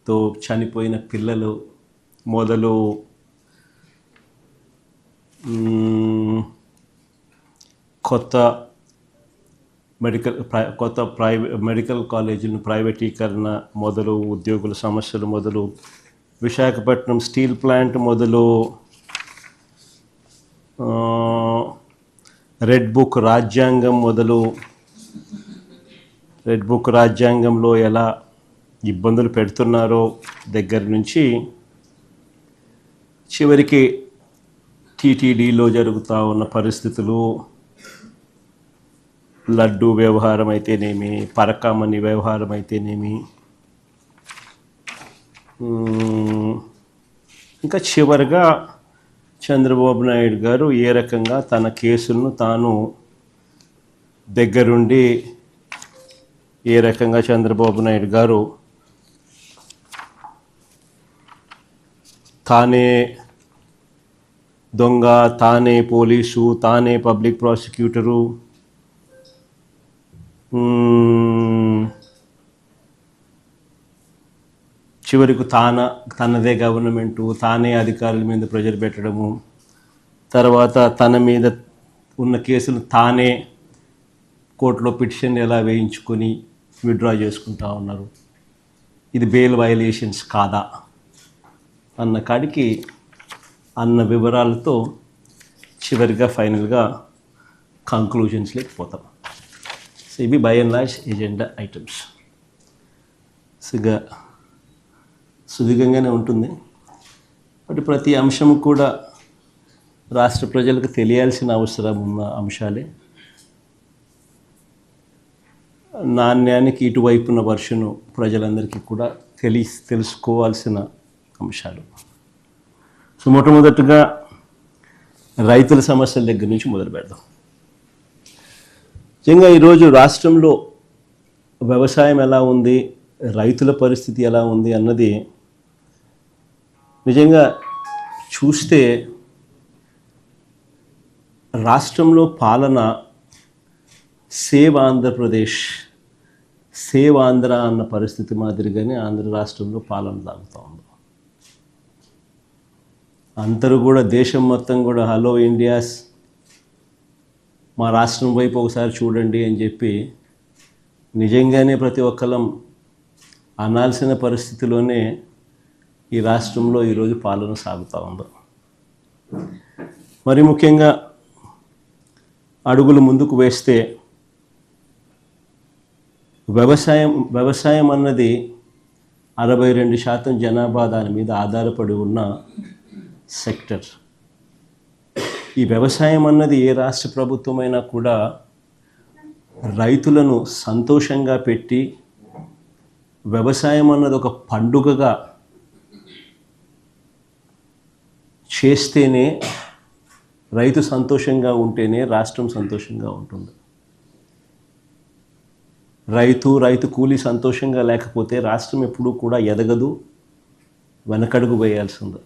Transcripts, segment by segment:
తో చనిపోయిన పిల్లలు మొదలు కొత్త మెడికల్ కాలేజీలను ప్రైవేటీకరణ మొదలు, ఉద్యోగుల సమస్యలు మొదలు, విశాఖపట్నం స్టీల్ ప్లాంట్ మొదలు, రెడ్ బుక్ రాజ్యాంగం మొదలు, రెడ్ బుక్ రాజ్యాంగంలో ఎలా ఇబ్బందులు పెడుతున్నారో దగ్గర నుంచి చివరికి టీటీడీలో జరుగుతూ ఉన్న పరిస్థితులు, లడ్డు వ్యవహారం అయితేనేమి, పరకామణి వ్యవహారం అయితేనేమి, ఇంకా చివరిగా చంద్రబాబు నాయుడు గారు ఏ రకంగా తన కేసులను తాను దగ్గరుండి ఏ రకంగా చంద్రబాబు నాయుడు గారు తానే దొంగ, తానే పోలీసు, తానే పబ్లిక్ ప్రాసిక్యూటరు, చివరికి తనదే గవర్నమెంటు, తానే అధికారుల మీద ప్రెజర్ పెట్టడము, తర్వాత తన మీద ఉన్న కేసులు తానే కోర్టులో పిటిషన్ ఎలా వేయించుకొని విత్డ్రా చేసుకుంటా ఉన్నారు. ఇది బెయిల్ వయలేషన్స్ కాదా అన్న కాడికి అన్న వివరాలతో చివరిగా ఫైనల్గా కంక్లూజన్స్లోకి పోతాం. సో ఇవి by and large agenda items. సుదీర్ఘంగానే ఉంటుంది, బట్ ప్రతి అంశం కూడా రాష్ట్ర ప్రజలకు తెలియాల్సిన అవసరం ఉన్న అంశాలే. నాణ్యానికి ఇటువైపున వర్షను ప్రజలందరికీ కూడా తెలుసుకోవాల్సిన అంశాలు. సో మొట్టమొదటిగా రైతుల సమస్యల దగ్గర నుంచి మొదలు పెడదాం. నిజంగా ఈరోజు రాష్ట్రంలో వ్యవసాయం ఎలా ఉంది, రైతుల పరిస్థితి ఎలా ఉంది అన్నది నిజంగా చూస్తే రాష్ట్రంలో పాలన సేవ్ ఆంధ్రప్రదేశ్, సేవ్ ఆంధ్ర అన్న పరిస్థితి మాదిరిగానే ఆంధ్ర రాష్ట్రంలో పాలన సాగుతూ ఉంది. అందరూ కూడా దేశం మొత్తం కూడా హలో ఇండియాస్, మా రాష్ట్రం వైపు ఒకసారి చూడండి అని చెప్పి నిజంగానే ప్రతి ఒక్కరం అనాల్సిన పరిస్థితిలోనే ఈ రాష్ట్రంలో ఈరోజు పాలన సాగుతూ ఉంది. మరి ముఖ్యంగా అడుగులు ముందుకు వేస్తే వ్యవసాయం అన్నది 62% జనాభా దాని మీద ఆధారపడి ఉన్న సెక్టర్. ఈ వ్యవసాయం అన్నది ఏ రాష్ట్ర ప్రభుత్వమైనా కూడా రైతులను సంతోషంగా పెట్టి, వ్యవసాయం అన్నది ఒక పండుగగా చేస్తేనే, రైతు సంతోషంగా ఉంటేనే రాష్ట్రం సంతోషంగా ఉంటుంది. రైతు కూలీ సంతోషంగా లేకపోతే రాష్ట్రం ఎప్పుడూ కూడా ఎదగదు, వెనకడుగు వేయాల్సింది.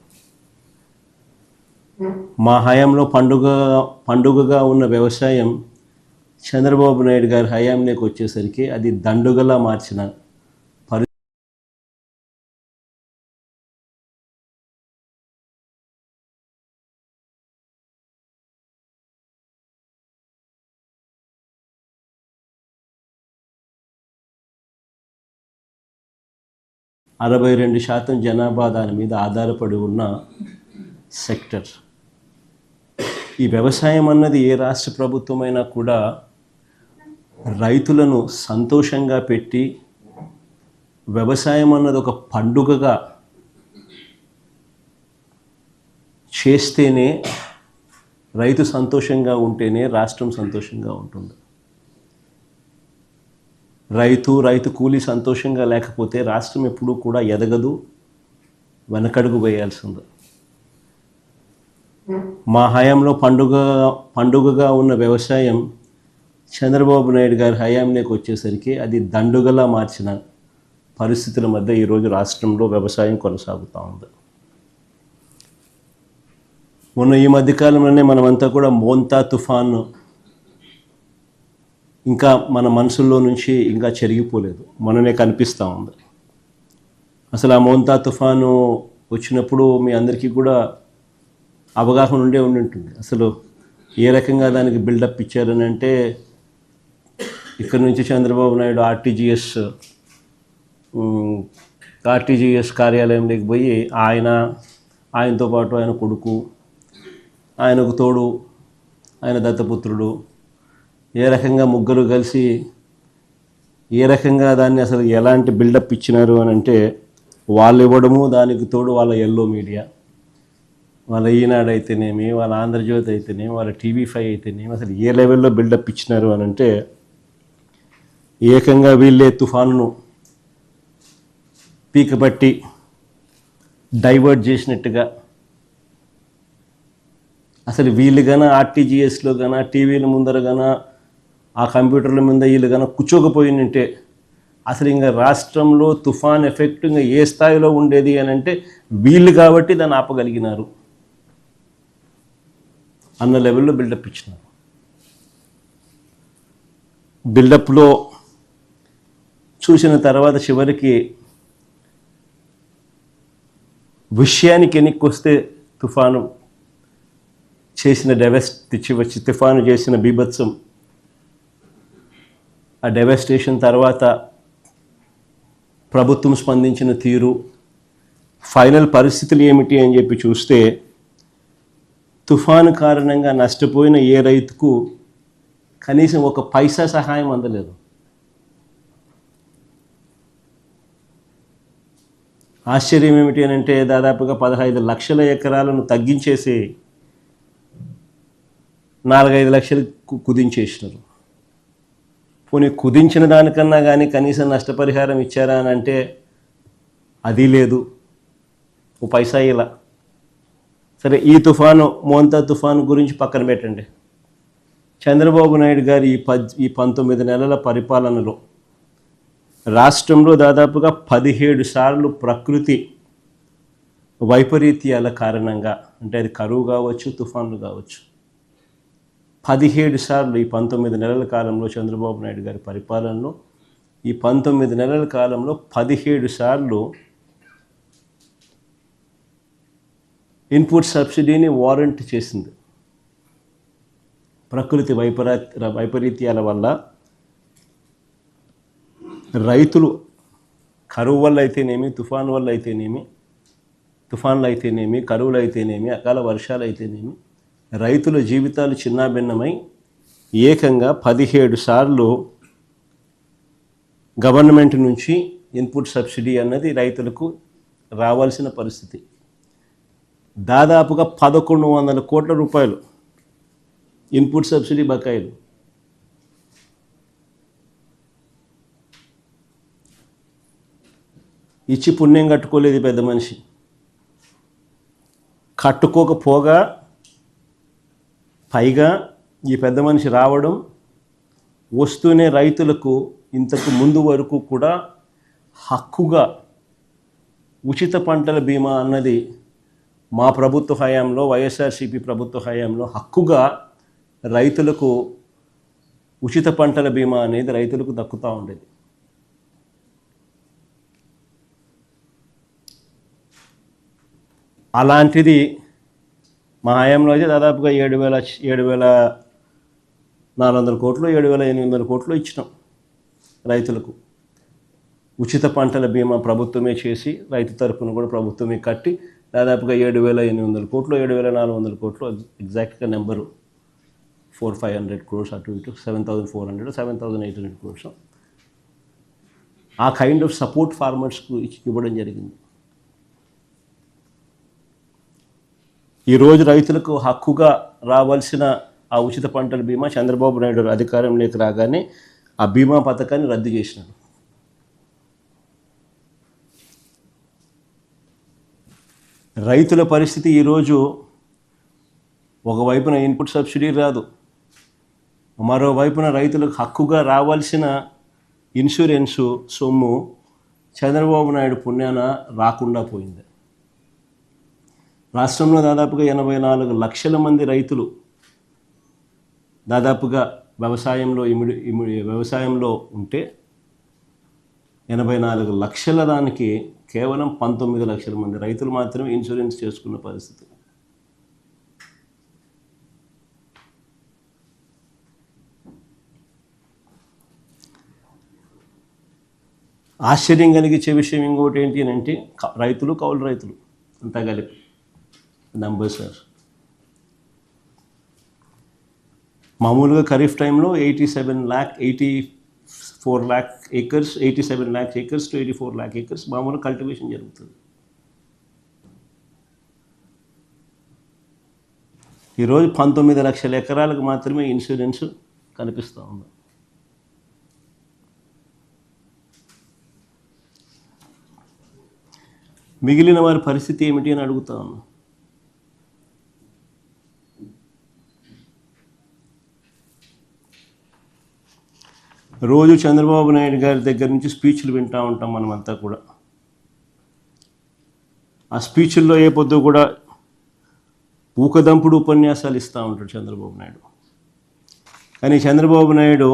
మా హయాంలో పండుగగా ఉన్న వ్యవసాయం చంద్రబాబు నాయుడు గారి హయాంలోకి వచ్చేసరికి అది దండుగలా మార్చిన పరిస్థితి. 62% జనాభా దాని మీద ఆధారపడి ఉన్న సెక్టర్. ఈ వ్యవసాయం అన్నది ఏ రాష్ట్ర ప్రభుత్వమైనా కూడా రైతులను సంతోషంగా పెట్టి, వ్యవసాయం అన్నది ఒక పండుగగా చేస్తేనే, రైతు సంతోషంగా ఉంటేనే రాష్ట్రం సంతోషంగా ఉంటుంది. రైతు కూలీ సంతోషంగా లేకపోతే రాష్ట్రం ఎప్పుడూ కూడా ఎదగదు, వెనకడుగు వేయాల్సింది. మా హయాంలో పండుగగా ఉన్న వ్యవసాయం చంద్రబాబు నాయుడు గారి హయాంలోకి వచ్చేసరికి అది దండుగలా మార్చిన పరిస్థితుల మధ్య ఈరోజు రాష్ట్రంలో వ్యవసాయం కొనసాగుతూ ఉంది. మొన్న ఈ మధ్యకాలంలోనే మనమంతా కూడా మోంతా తుఫాను ఇంకా మన మనసుల్లో నుంచి ఇంకా చెరిగిపోలేదు, మననే కనిపిస్తూ ఉంది. అసలు ఆ మోంతా తుఫాను వచ్చినప్పుడు మీ అందరికీ కూడా అవగాహన ఉండి ఉంటుంది. అసలు ఏ రకంగా దానికి బిల్డప్ ఇచ్చారని అంటే, ఇక్కడ నుంచి చంద్రబాబు నాయుడు ఆర్టీజీఎస్ కార్యాలయంలోకి పోయి ఆయనతో పాటు ఆయన కొడుకు, ఆయనకు తోడు ఆయన దత్తపుత్రుడు, ఏ రకంగా ముగ్గురు కలిసి ఏ రకంగా దాన్ని అసలు ఎలాంటి బిల్డప్ ఇచ్చినారు అని అంటే, వాళ్ళు ఇవ్వడము, దానికి తోడు వాళ్ళ ఎల్లో మీడియా, వాళ్ళ ఈనాడు అయితేనేమి, వాళ్ళ ఆంధ్రజ్యోతి అయితేనేమి, వాళ్ళ TV5 అయితేనేమి, అసలు ఏ లెవెల్లో బిల్డప్ ఇచ్చినారు అని అంటే, ఏకంగా వీళ్ళే తుఫానును పీకబట్టి డైవర్ట్ చేసినట్టుగా, అసలు వీళ్ళు గాన ఆర్టీజీఎస్లో గాన టీవీల ముందర గాన ఆ కంప్యూటర్ల మీద వీళ్ళు గాన కూర్చోకపోయినంటే అసలు ఇంకా రాష్ట్రంలో తుఫాన్ ఎఫెక్ట్ ఇంకా ఏ స్థాయిలో ఉండేది అని అంటే, వీళ్ళు కాబట్టి దాన్ని ఆపగలిగినారు అన్న లెవెల్లో బిల్డప్ ఇచ్చినారు. బిల్డప్లో చూసిన తర్వాత చివరికి విషయానికి ఎన్నికొస్తే తుఫాను చేసిన తుఫాను చేసిన బీభత్సం, ఆ డెవస్టేషన్ తర్వాత ప్రభుత్వం స్పందించిన తీరు, ఫైనల్ పరిస్థితులు ఏమిటి అని చెప్పి చూస్తే, తుఫాను కారణంగా నష్టపోయిన ఏ రైతుకు కనీసం ఒక పైసా సహాయం అందలేదు. ఆశ్చర్యం ఏమిటి అని అంటే, దాదాపుగా 15 లక్షల ఎకరాలను తగ్గించేసి 4-5 లక్షలు కుదించేసినారు. పోనీ కుదించిన దానికన్నా కానీ కనీసం నష్టపరిహారం ఇచ్చారా అని అంటే అది లేదు, ఓ పైసా ఇలా. సరే, ఈ మోంతా తుఫాను గురించి పక్కన పెట్టండి. చంద్రబాబు నాయుడు గారి ఈ 19 నెలల పరిపాలనలో రాష్ట్రంలో దాదాపుగా 17 సార్లు ప్రకృతి వైపరీత్యాల కారణంగా, అంటే అది కరువు కావచ్చు, తుఫాన్లు కావచ్చు, 17 సార్లు ఈ 19 నెలల కాలంలో చంద్రబాబు నాయుడు గారి పరిపాలనలో ఈ 19 నెలల కాలంలో 17 సార్లు ఇన్పుట్ సబ్సిడీని వారంట్ చేసింది. ప్రకృతి వైపరీత్యాల వల్ల రైతులు కరువు వల్ల అయితేనేమి, తుఫాన్లు అయితేనేమి, కరువులు అయితేనేమి, అకాల వర్షాలు అయితేనేమి, రైతుల జీవితాలు చిన్నాభిన్నమై ఏకంగా 17 సార్లు గవర్నమెంట్ నుంచి ఇన్పుట్ సబ్సిడీ అన్నది రైతులకు రావాల్సిన పరిస్థితి. దాదాపుగా 1100 కోట్ల రూపాయలు ఇన్పుట్ సబ్సిడీ బకాయిలు. ఇచ్చి పుణ్యం కట్టుకోలేదు పెద్ద మనిషి. కట్టుకోకపోగా పైగా ఈ పెద్ద మనిషి రావడం, వస్తూనే రైతులకు ఇంతకు ముందు వరకు కూడా హక్కుగా ఉచిత పంటల బీమా అన్నది మా ప్రభుత్వ హయాంలో, వైఎస్ఆర్సీపీ ప్రభుత్వ హయాంలో హక్కుగా రైతులకు ఉచిత పంటల బీమా అనేది రైతులకు దక్కుతూ ఉండేది. అలాంటిది మా హయాంలో అయితే దాదాపుగా 7,400 కోట్లు, 7,800 కోట్లు ఇచ్చినాం రైతులకు. ఉచిత పంటల బీమా ప్రభుత్వమే చేసి, రైతు తరపున కూడా ప్రభుత్వమే కట్టి, దాదాపుగా 7,800 కోట్లు, 7,400 కోట్లు, ఎగ్జాక్ట్గా నెంబరు 400-500 crores అటు ఇటు, 7,400, 7,800 crores ఆ కైండ్ ఆఫ్ సపోర్ట్ ఫార్మర్స్కు ఇవ్వడం జరిగింది. ఈరోజు రైతులకు హక్కుగా రావాల్సిన ఆ ఉచిత పంటల బీమా చంద్రబాబు నాయుడు అధికారంలోకి రాగానే ఆ బీమా పథకాన్ని రద్దు చేసినాడు. రైతుల పరిస్థితి ఈరోజు ఒకవైపున ఇన్పుట్ సబ్సిడీ రాదు, మరోవైపున రైతులకు హక్కుగా రావాల్సిన ఇన్సూరెన్సు సొమ్ము చంద్రబాబు నాయుడు పుణ్యాన రాకుండా పోయింది. రాష్ట్రంలో దాదాపుగా 84 లక్షల మంది రైతులు దాదాపుగా వ్యవసాయంలో ఉంటే 84 లక్షల దానికి కేవలం 19 లక్షల మంది రైతులు మాత్రమే ఇన్సూరెన్స్ చేసుకున్న పరిస్థితి. ఆశ్చర్యం కలిగించే విషయం ఇంకోటి ఏంటి అని అంటే రైతులు కౌలు రైతులు అంతా కలిపి నంబర్స్ సార్. మామూలుగా ఖరీఫ్ టైంలో 87 lakh acres to 84 lakh acres మామూలుగా కల్టివేషన్ జరుగుతుంది. ఈరోజు 19 లక్షల ఎకరాలకు మాత్రమే ఇన్సూరెన్స్ కనిపిస్తూ ఉంది. మిగిలిన వారి పరిస్థితి ఏమిటి అని అడుగుతా ఉన్నాను. రోజు చంద్రబాబు నాయుడు గారి దగ్గర నుంచి స్పీచ్లు వింటూ ఉంటాం మనమంతా కూడా. ఆ స్పీచ్ల్లో ఏ పొద్దు కూడా ఊకదంపుడు ఉపన్యాసాలు ఇస్తూ ఉంటాడు చంద్రబాబు నాయుడు. కానీ చంద్రబాబు నాయుడు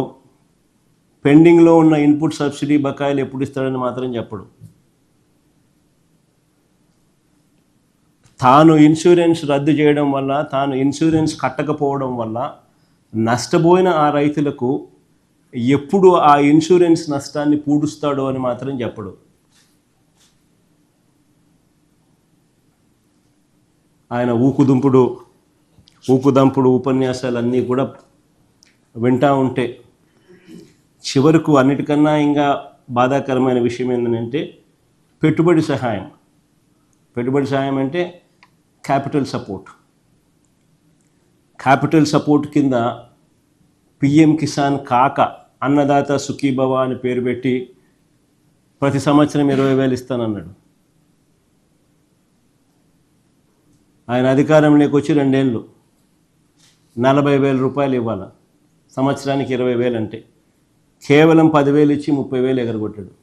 పెండింగ్లో ఉన్న ఇన్పుట్ సబ్సిడీ బకాయిలు ఎప్పుడు ఇస్తాడని మాత్రం చెప్పడు. తాను ఇన్సూరెన్స్ రద్దు చేయడం వల్ల, తాను ఇన్సూరెన్స్ కట్టకపోవడం వల్ల నష్టపోయిన ఆ రైతులకు ఎప్పుడు ఆ ఇన్సూరెన్స్ నష్టాన్ని పూడుస్తాడో అని మాత్రం చెప్పడు. ఆయన ఊకుదంపుడు ఉపన్యాసాలన్నీ కూడా వింటూ ఉంటే చివరకు అన్నిటికన్నా ఇంకా బాధాకరమైన విషయం ఏంటంటే పెట్టుబడి సహాయం అంటే క్యాపిటల్ సపోర్ట్ కింద పిఎం కిసాన్ కాక అన్నదాత సుఖీభవ అని పేరు పెట్టి ప్రతి సంవత్సరం 20,000 ఇస్తానన్నాడు. ఆయన అధికారంలోకి వచ్చి 2 ఏళ్ళు 40,000 రూపాయలు ఇవ్వాలి, సంవత్సరానికి 20,000 అంటే కేవలం 10,000 ఇచ్చి 30,000 ఎగరగొట్టాడు.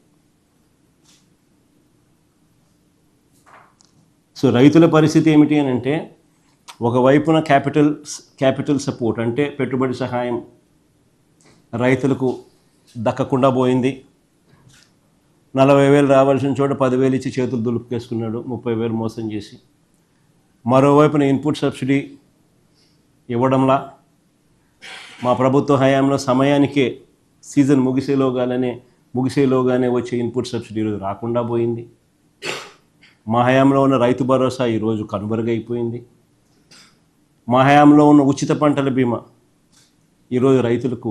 సో రైతుల పరిస్థితి ఏమిటి అని అంటే ఒకవైపున క్యాపిటల్ సపోర్ట్ అంటే పెట్టుబడి సహాయం రైతులకు దక్కకుండా పోయింది. 40,000 రావాల్సిన చోట 10,000 ఇచ్చి చేతులు దులుపుకేసుకున్నాడు, 30,000 మోసం చేసి. మరోవైపున ఇన్పుట్ సబ్సిడీ ఇవ్వడంలా మా ప్రభుత్వ హయాంలో సమయానికే సీజన్ ముగిసేలోగానే వచ్చే ఇన్పుట్ సబ్సిడీ ఈరోజు రాకుండా పోయింది. మా హయాంలో ఉన్న రైతు భరోసా ఈరోజు కనుమరుగైపోయింది. మా హయాంలో ఉన్న ఉచిత పంటల బీమా ఈరోజు రైతులకు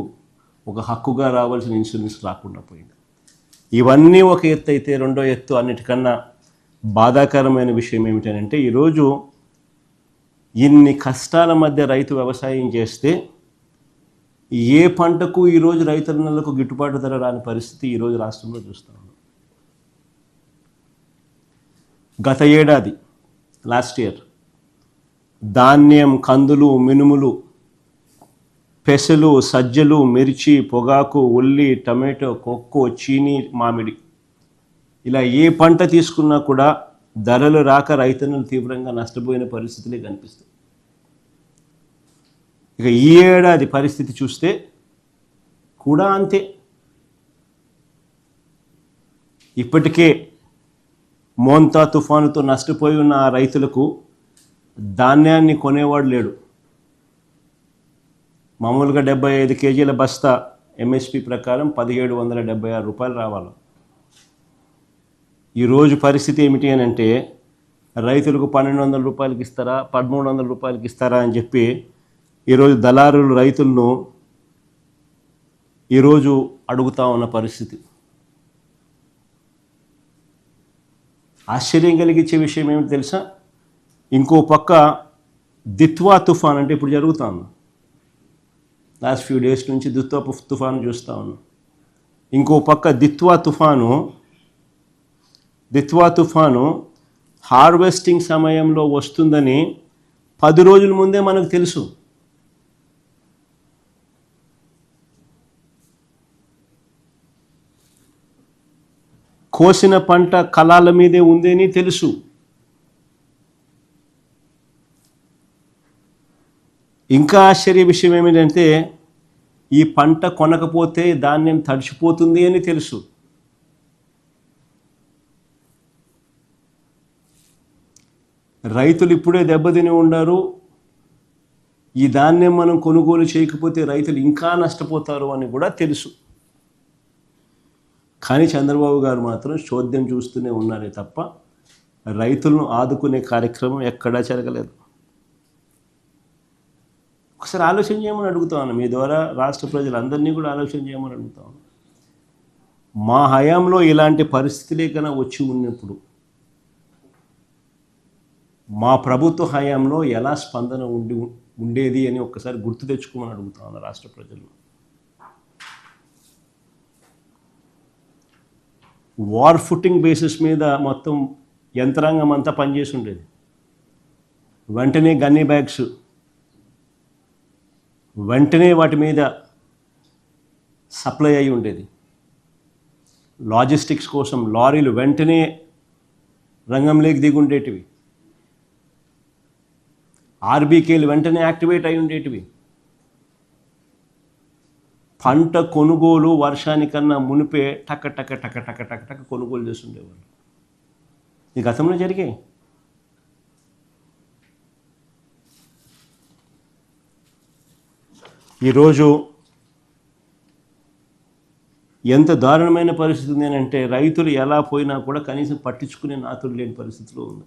ఒక హక్కుగా రావాల్సిన ఇన్సూరెన్స్ రాకుండా పోయింది. ఇవన్నీ ఒక ఎత్తు అయితే, రెండో ఎత్తు అన్నిటికన్నా బాధాకరమైన విషయం ఏమిటంటే ఈరోజు ఇన్ని కష్టాల మధ్య రైతు వ్యవసాయం చేస్తే ఏ పంటకు ఈరోజు రైతన్నలకు గిట్టుబాటు ధర రాని పరిస్థితి ఈరోజు రాష్ట్రంలో చూస్తూ ఉన్నాం. గత ఏడాది లాస్ట్ ఇయర్ ధాన్యం, కందులు, మినుములు, పెసలు, సజ్జలు, మిర్చి, పొగాకు, ఉల్లి, టమాటో, కొక్కో, చీనీ, మామిడి ఇలా ఏ పంట తీసుకున్నా కూడా ధరలు రాక రైతన్నలు తీవ్రంగా నష్టపోయిన పరిస్థితులే కనిపిస్తాయి. ఇక ఈ ఏడాది పరిస్థితి చూస్తే కూడా అంతే. ఇప్పటికే మోంతా తుఫానుతో నష్టపోయి ఉన్న ఆ రైతులకు ధాన్యాన్ని కొనేవాడు లేడు. మామూలుగా 75 కేజీల బస్తా ఎంఎస్పి ప్రకారం 1,776 రూపాయలు రావాలి. ఈరోజు పరిస్థితి ఏమిటి అని అంటే రైతులకు 1,200 రూపాయలకి ఇస్తారా, 1,300 రూపాయలకి ఇస్తారా అని చెప్పి ఈరోజు దళారులు రైతులను ఈరోజు అడుగుతూ ఉన్న పరిస్థితి. ఆశ్చర్యం కలిగించే విషయం ఏమిటి తెలుసా? ఇంకో పక్క దిత్వా తుఫాన్ అంటే ఇప్పుడు జరుగుతుంది, లాస్ట్ ఫ్యూ డేస్ నుంచి దిత్వా తుఫాను చూస్తూ ఉన్నాం. ఇంకో పక్క దిత్వా తుఫాను హార్వెస్టింగ్ సమయంలో వస్తుందని 10 రోజుల ముందే మనకు తెలుసు. కోసిన పంట కళాల మీదే ఉందని తెలుసు. ఇంకా ఆశ్చర్య విషయం ఏమిటంటే ఈ పంట కొనకపోతే ధాన్యం తడిచిపోతుంది అని తెలుసు. రైతులు ఇప్పుడే దెబ్బతిని ఉన్నారు, ఈ ధాన్యం మనం కొనుగోలు చేయకపోతే రైతులు ఇంకా నష్టపోతారు అని కూడా తెలుసు. కానీ చంద్రబాబు గారు మాత్రం చోద్యం చూస్తూనే ఉన్నారే తప్ప రైతులను ఆదుకునే కార్యక్రమం ఎక్కడా జరగలేదు. ఒకసారి ఆలోచన చేయమని అడుగుతాను, మీ ద్వారా రాష్ట్ర ప్రజలందరినీ కూడా ఆలోచన చేయమని అడుగుతాను. మా హయాంలో ఇలాంటి పరిస్థితులే కన్నా వచ్చి ఉన్నప్పుడు మా ప్రభుత్వ హయాంలో ఎలా స్పందన ఉండేది అని ఒక్కసారి గుర్తు తెచ్చుకోమని అడుగుతాను రాష్ట్ర ప్రజలు. వార్ ఫుటింగ్ బేసిస్ మీద మొత్తం యంత్రాంగం అంతా పనిచేసి ఉండేది. వెంటనే గన్నీ బ్యాగ్స్, వెంటనే వాటి మీద సప్లై అయి ఉండేది. లాజిస్టిక్స్ కోసం లారీలు వెంటనే రంగంలోకి దిగి ఉండేటివి. ఆర్బీకేలు వెంటనే యాక్టివేట్ అయి ఉండేటివి. పంట కొనుగోలు వర్షానికన్నా మునిపే టక టక టక టక టక టక కొనుగోలు చేస్తుండేవాళ్ళు. ఈ గతంలో జరిగాయి. ఈరోజు ఎంత దారుణమైన పరిస్థితి ఉంది అంటే రైతులు ఎలా పోయినా కూడా కనీసం పట్టించుకునే నాతులు లేని పరిస్థితిలో ఉంది.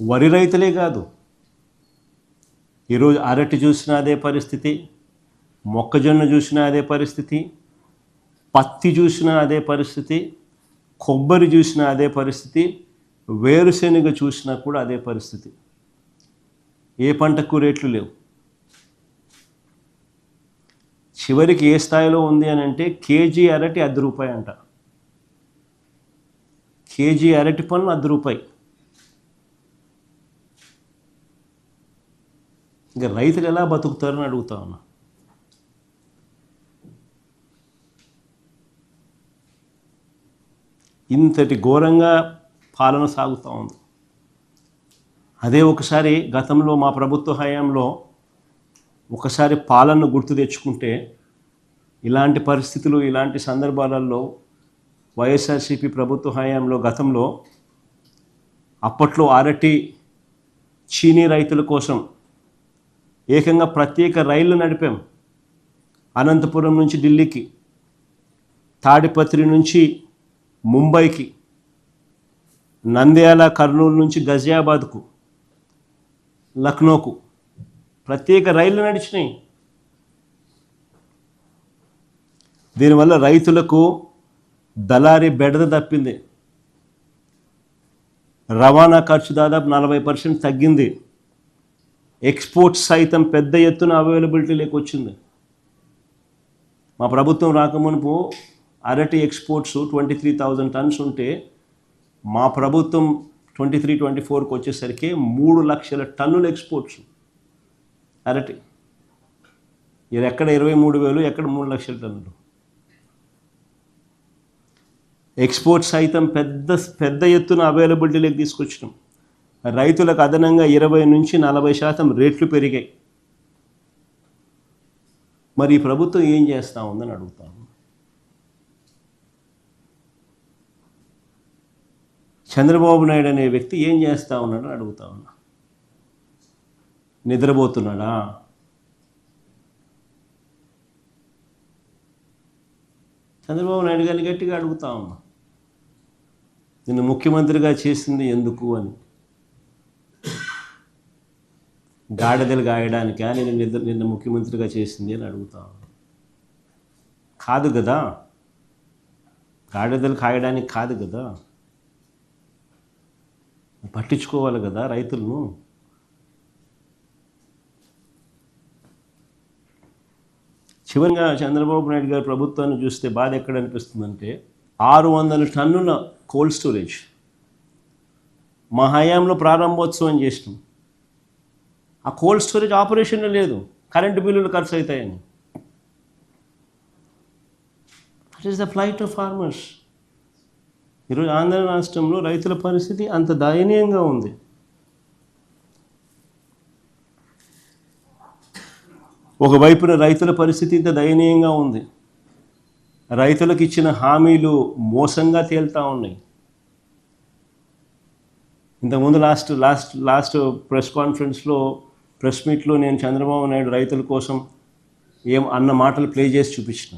వరి రైతులే కాదు, ఈరోజు అరటి చూసినా అదే పరిస్థితి, మొక్కజొన్న చూసినా అదే పరిస్థితి, పత్తి చూసినా అదే పరిస్థితి, కొబ్బరి చూసినా అదే పరిస్థితి, వేరుశెనగ చూసినా కూడా అదే పరిస్థితి. ఏ పంటకు రేట్లు లేవు. చివరికి ఏ స్థాయిలో ఉంది అని అంటే కేజీ అరటి ₹10 అంట. కేజీ అరటి పన్ను ₹10. ఇంకా రైతులు ఎలా బతుకుతారని అడుగుతా ఉన్నా. ఇంతటి ఘోరంగా పాలన సాగుతూ ఉంది. అదే ఒకసారి గతంలో మా ప్రభుత్వ హయాంలో ఒకసారి పాలనను గుర్తు తెచ్చుకుంటే ఇలాంటి పరిస్థితులు, ఇలాంటి సందర్భాలలో వైఎస్ఆర్సీపీ ప్రభుత్వ హయాంలో గతంలో అప్పట్లో అరటి, చీనీ రైతుల కోసం ఏకంగా ప్రత్యేక రైళ్లు నడిపాం. అనంతపురం నుంచి ఢిల్లీకి, తాడిపత్రి నుంచి ముంబైకి, నంద్యాల కర్నూలు నుంచి గజియాబాద్కు, లక్నోకు ప్రత్యేక రైళ్లు నడిచినాయి. దీనివల్ల రైతులకు దళారీ బెడద తప్పింది. రవాణా ఖర్చు దాదాపు 40% తగ్గింది. ఎక్స్పోర్ట్స్ సైతం పెద్ద ఎత్తున అవైలబిలిటీలోకి వచ్చింది. మా ప్రభుత్వం రాకమునుపు అరటి ఎక్స్పోర్ట్స్ 23,000 టన్స్ ఉంటే మా ప్రభుత్వం 23-24కి వచ్చేసరికి 3 లక్షల టన్నుల ఎక్స్పోర్ట్స్ అరటి. ఇది ఎక్కడ 23,000, ఎక్కడ 3 లక్షల టన్నులు. ఎక్స్పోర్ట్స్ సైతం పెద్ద ఎత్తున అవైలబిలిటీలోకి తీసుకొచ్చినాం. రైతులకు అదనంగా 20 నుంచి 40% రేట్లు పెరిగాయి. మరి ఈ ప్రభుత్వం ఏం చేస్తూ ఉందని అడుగుతాను. చంద్రబాబు నాయుడు అనే వ్యక్తి ఏం చేస్తూ ఉన్నాడని అడుగుతా ఉన్నా. నిద్రపోతున్నాడా? చంద్రబాబు నాయుడు గారిని గట్టిగా అడుగుతా ఉన్నా, నిన్ను ముఖ్యమంత్రిగా చేసింది ఎందుకు అని. గాడిదలు గాయడానికా నిన్న ముఖ్యమంత్రిగా చేసింది అని అడుగుతా ఉన్నా. కాదు కదా, గాడిదలు కాయడానికి కాదు కదా, పట్టించుకోవాలి కదా రైతులను. చివరిగా చంద్రబాబు నాయుడు గారి ప్రభుత్వాన్ని చూస్తే బాధ ఎక్కడ అనిపిస్తుందంటే 600 టన్నుల కోల్డ్ స్టోరేజ్ మా హయాంలో ప్రారంభోత్సవం చేసినాం. ఆ కోల్డ్ స్టోరేజ్ ఆపరేషన్లో లేదు, కరెంటు బిల్లులు ఖర్చు అవుతాయని. That is the flight of farmers. ఈరోజు ఆంధ్ర రాష్ట్రంలో రైతుల పరిస్థితి అంత దయనీయంగా ఉంది. ఒకవైపున రైతుల పరిస్థితి ఇంత దయనీయంగా ఉంది. రైతులకు ఇచ్చిన హామీలు మోసంగా తేలుతూ ఉన్నాయి. ఇంతకుముందు లాస్ట్ ప్రెస్ కాన్ఫరెన్స్లో ప్రెస్ మీట్లో నేను చంద్రబాబు నాయుడు రైతుల కోసం ఏం అన్న మాటలు ప్లే చేసి చూపించిన,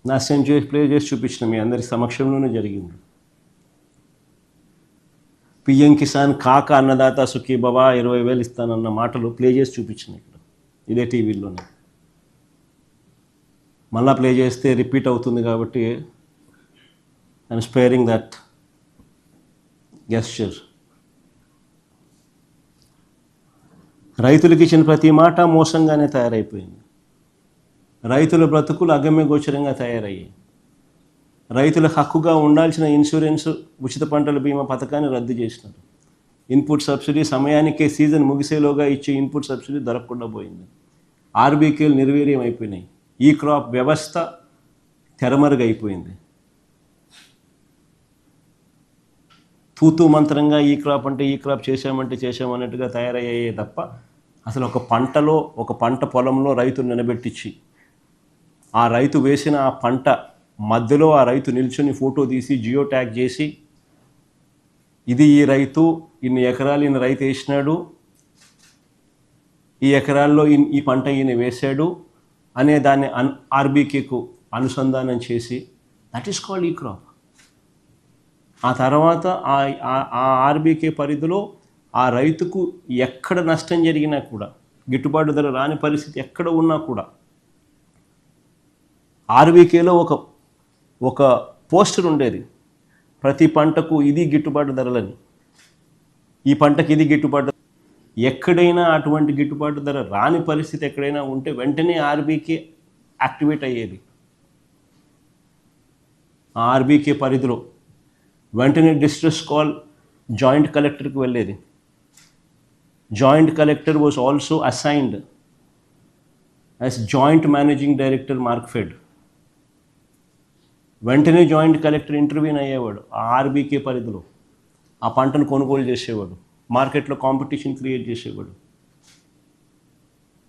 నాశనం చేసి ప్లే చేసి చూపించిన, మీ అందరి సమక్షంలోనే జరిగింది. పిఎం కిసాన్ కాక అన్నదాత సుఖీ బాబా 20,000 ఇస్తానన్న మాటలు ప్లే చేసి చూపించిన ఇక్కడ ఇదే టీవీలోనే. మళ్ళా ప్లే చేస్తే రిపీట్ అవుతుంది కాబట్టి ఐఎమ్ స్పేరింగ్ దట్ గెస్చర్. రైతులకు ఇచ్చిన ప్రతి మాట మోసంగానే తయారైపోయింది. రైతుల బ్రతుకులు అగమ్య గోచరంగా తయారయ్యాయి. రైతుల హక్కుగా ఉండాల్సిన ఇన్సూరెన్స్, ఉచిత పంటల బీమా పథకాన్ని రద్దు చేసినారు. ఇన్పుట్ సబ్సిడీ సమయానికే సీజన్ ముగిసేలోగా ఇచ్చే ఇన్పుట్ సబ్సిడీ దొరకకుండా పోయింది. ఆర్బీకేలు నిర్వీర్యం అయిపోయినాయి. ఈ క్రాప్ వ్యవస్థ తెరమరుగైపోయింది. తూతూ మంత్రంగా ఈ క్రాప్ అంటే ఈ క్రాప్ చేశామన్నట్టుగా తయారయ్యాయే తప్ప అసలు ఒక పంట పొలంలో రైతును నిలబెట్టించి ఆ రైతు వేసిన ఆ పంట మధ్యలో ఆ రైతు నిల్చుని ఫోటో తీసి జియో ట్యాగ్ చేసి ఇది ఈ రైతు, ఇన్ని ఎకరాలు ఈయన రైతు వేసినాడు, ఈ ఎకరాల్లో ఈ పంట ఈయన వేశాడు అనే దాన్ని ఆర్బీకేకు అనుసంధానం చేసి దట్ ఈస్ కాల్డ్ ఈ క్రాప్. ఆ తర్వాత ఆ ఆర్బీకే పరిధిలో ఆ రైతుకు ఎక్కడ నష్టం జరిగినా కూడా, గిట్టుబాటు ధర రాని పరిస్థితి ఎక్కడ ఉన్నా కూడా ఆర్బీకేలో ఒక పోస్టర్ ఉండేది, ప్రతి పంటకు ఇది గిట్టుబాటు ధరలని, ఈ పంటకి ఇది గిట్టుబాటు. ఎక్కడైనా అటువంటి గిట్టుబాటు ధర రాని పరిస్థితి ఎక్కడైనా ఉంటే వెంటనే ఆర్బీకే యాక్టివేట్ అయ్యేది. ఆ ఆర్బీకే పరిధిలో వెంటనే డిస్ట్రెస్ కాల్ జాయింట్ కలెక్టర్కి వెళ్ళేది. Joint collector was also assigned as joint managing director Markfed. వెంటనే జాయింట్ కలెక్టర్ ఇంటర్వ్యూన్ అయ్యేవాడు. ఆ ఆర్బీకే పరిధిలో ఆ పంటను కొనుగోలు చేసేవాడు, మార్కెట్లో కాంపిటీషన్ క్రియేట్ చేసేవాడు.